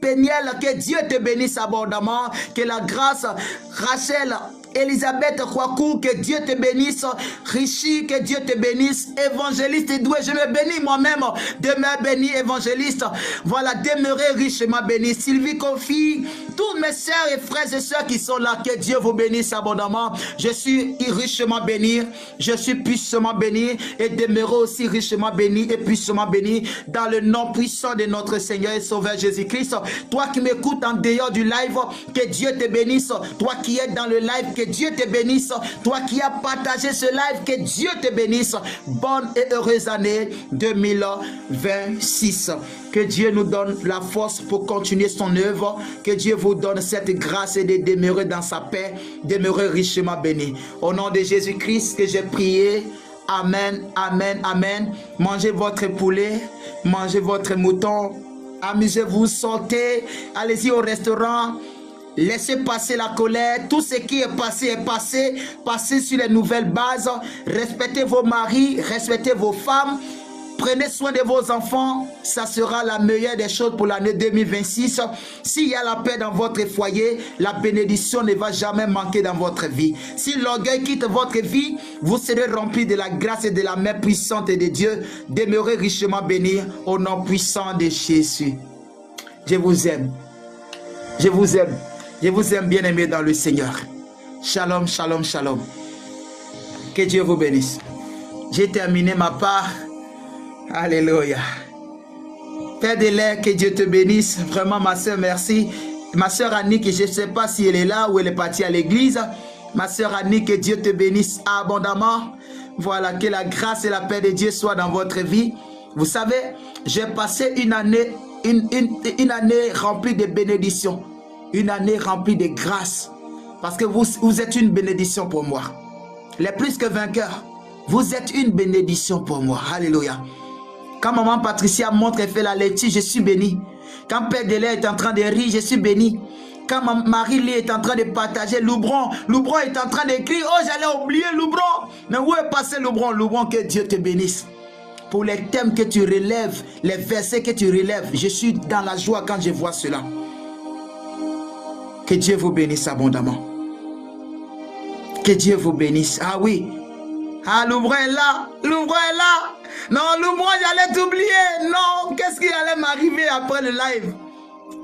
Péniel, que Dieu te bénisse abondamment. Que la grâce, Rachel, Elisabeth Kwaku, que Dieu te bénisse. Richie, que Dieu te bénisse. Évangéliste Doué, je me bénis moi-même. Demeure béni, évangéliste. Voilà, demeurez richement béni. Sylvie Kofi, tous mes sœurs et frères et sœurs qui sont là, que Dieu vous bénisse abondamment. Je suis richement béni. Je suis puissamment béni. Et demeurez aussi richement béni et puissamment béni dans le nom puissant de notre Seigneur et Sauveur Jésus-Christ. Toi qui m'écoutes en dehors du live, que Dieu te bénisse. Toi qui es dans le live, que Dieu te bénisse. Toi qui as partagé ce live, que Dieu te bénisse. Bonne et heureuse année 2026. Que Dieu nous donne la force pour continuer son œuvre. Que Dieu vous donne cette grâce et de demeurer dans sa paix. Demeurer richement béni. Au nom de Jésus-Christ que j'ai prié. Amen, amen, amen. Mangez votre poulet. Mangez votre mouton. Amusez-vous, sortez. Allez-y au restaurant. Laissez passer la colère. Tout ce qui est passé. Passez sur les nouvelles bases. Respectez vos maris. Respectez vos femmes. Prenez soin de vos enfants. Ça sera la meilleure des choses pour l'année 2026. S'il y a la paix dans votre foyer, la bénédiction ne va jamais manquer dans votre vie. Si l'orgueil quitte votre vie, vous serez remplis de la grâce et de la main puissante de Dieu. Demeurez richement bénis au nom puissant de Jésus. Je vous aime. Je vous aime. Je vous aime, bien-aimés dans le Seigneur. Shalom, shalom, shalom. Que Dieu vous bénisse. J'ai terminé ma part. Alléluia. Père de l'air, que Dieu te bénisse. Vraiment, ma soeur, merci. Ma soeur Annie, que je ne sais pas si elle est là ou elle est partie à l'église. Ma soeur Annie, que Dieu te bénisse abondamment. Voilà, que la grâce et la paix de Dieu soient dans votre vie. Vous savez, j'ai passé une année remplie de bénédictions. Une année remplie de grâce. Parce que vous êtes une bénédiction pour moi. Les plus que vainqueurs, vous êtes une bénédiction pour moi. Alléluia. Quand maman Patricia montre et fait la lecture, je suis béni. Quand Père Delair est en train de rire, je suis béni. Quand Marie-Lee est en train de partager, Loubron est en train d'écrire, oh j'allais oublier Loubron. Mais où est passé Loubron? Loubron, que Dieu te bénisse. Pour les thèmes que tu relèves, les versets que tu relèves, je suis dans la joie quand je vois cela. Que Dieu vous bénisse abondamment. Que Dieu vous bénisse. Ah oui. Ah, Loubron est là. Loubron est là. Non, Loubron, j'allais t'oublier. Non, qu'est-ce qui allait m'arriver après le live?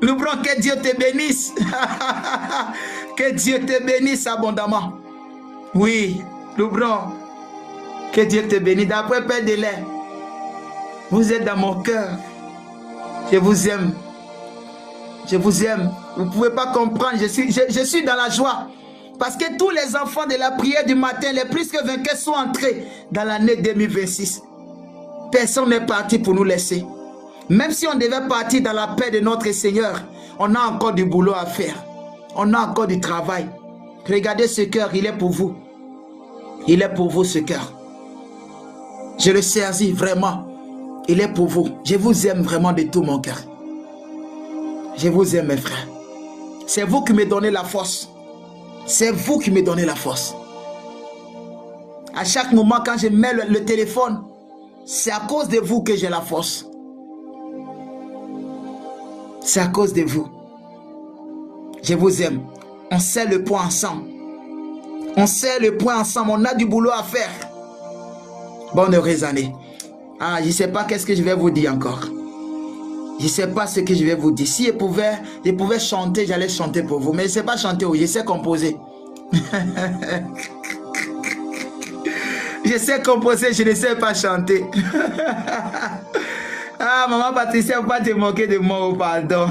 Loubron, que Dieu te bénisse. Que Dieu te bénisse abondamment. Oui, Loubron. Que Dieu te bénisse. D'après Père Délai, vous êtes dans mon cœur. Je vous aime. Je vous aime. Vous ne pouvez pas comprendre. Je suis dans la joie. Parce que tous les enfants de la prière du matin, les plus que vainqueurs, sont entrés dans l'année 2026. Personne n'est parti pour nous laisser. Même si on devait partir dans la paix de notre Seigneur, on a encore du boulot à faire. On a encore du travail. Regardez ce cœur, il est pour vous. Il est pour vous ce cœur. Je le saisis vraiment. Il est pour vous. Je vous aime vraiment de tout mon cœur. Je vous aime mes frères. C'est vous qui me donnez la force. C'est vous qui me donnez la force. À chaque moment quand je mets le téléphone, c'est à cause de vous que j'ai la force. C'est à cause de vous. Je vous aime. On serre le point ensemble. On serre le point ensemble. On a du boulot à faire. Bonne heureuse année. Ah, je ne sais pas qu'est-ce que je vais vous dire encore. Je ne sais pas ce que je vais vous dire. Si je pouvais chanter, j'allais chanter pour vous. Mais je ne sais pas chanter, je sais composer. Je sais composer, je ne sais pas chanter. Ah, maman Patricia, il ne faut pas te moquer de moi, oh, pardon.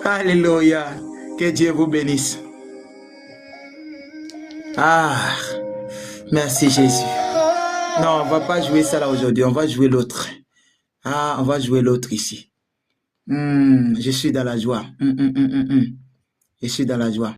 Alléluia. Que Dieu vous bénisse. Ah, merci Jésus. Non, on ne va pas jouer ça là aujourd'hui, on va jouer l'autre. Ah, on va jouer l'autre ici. Je suis dans la joie. Je suis dans la joie.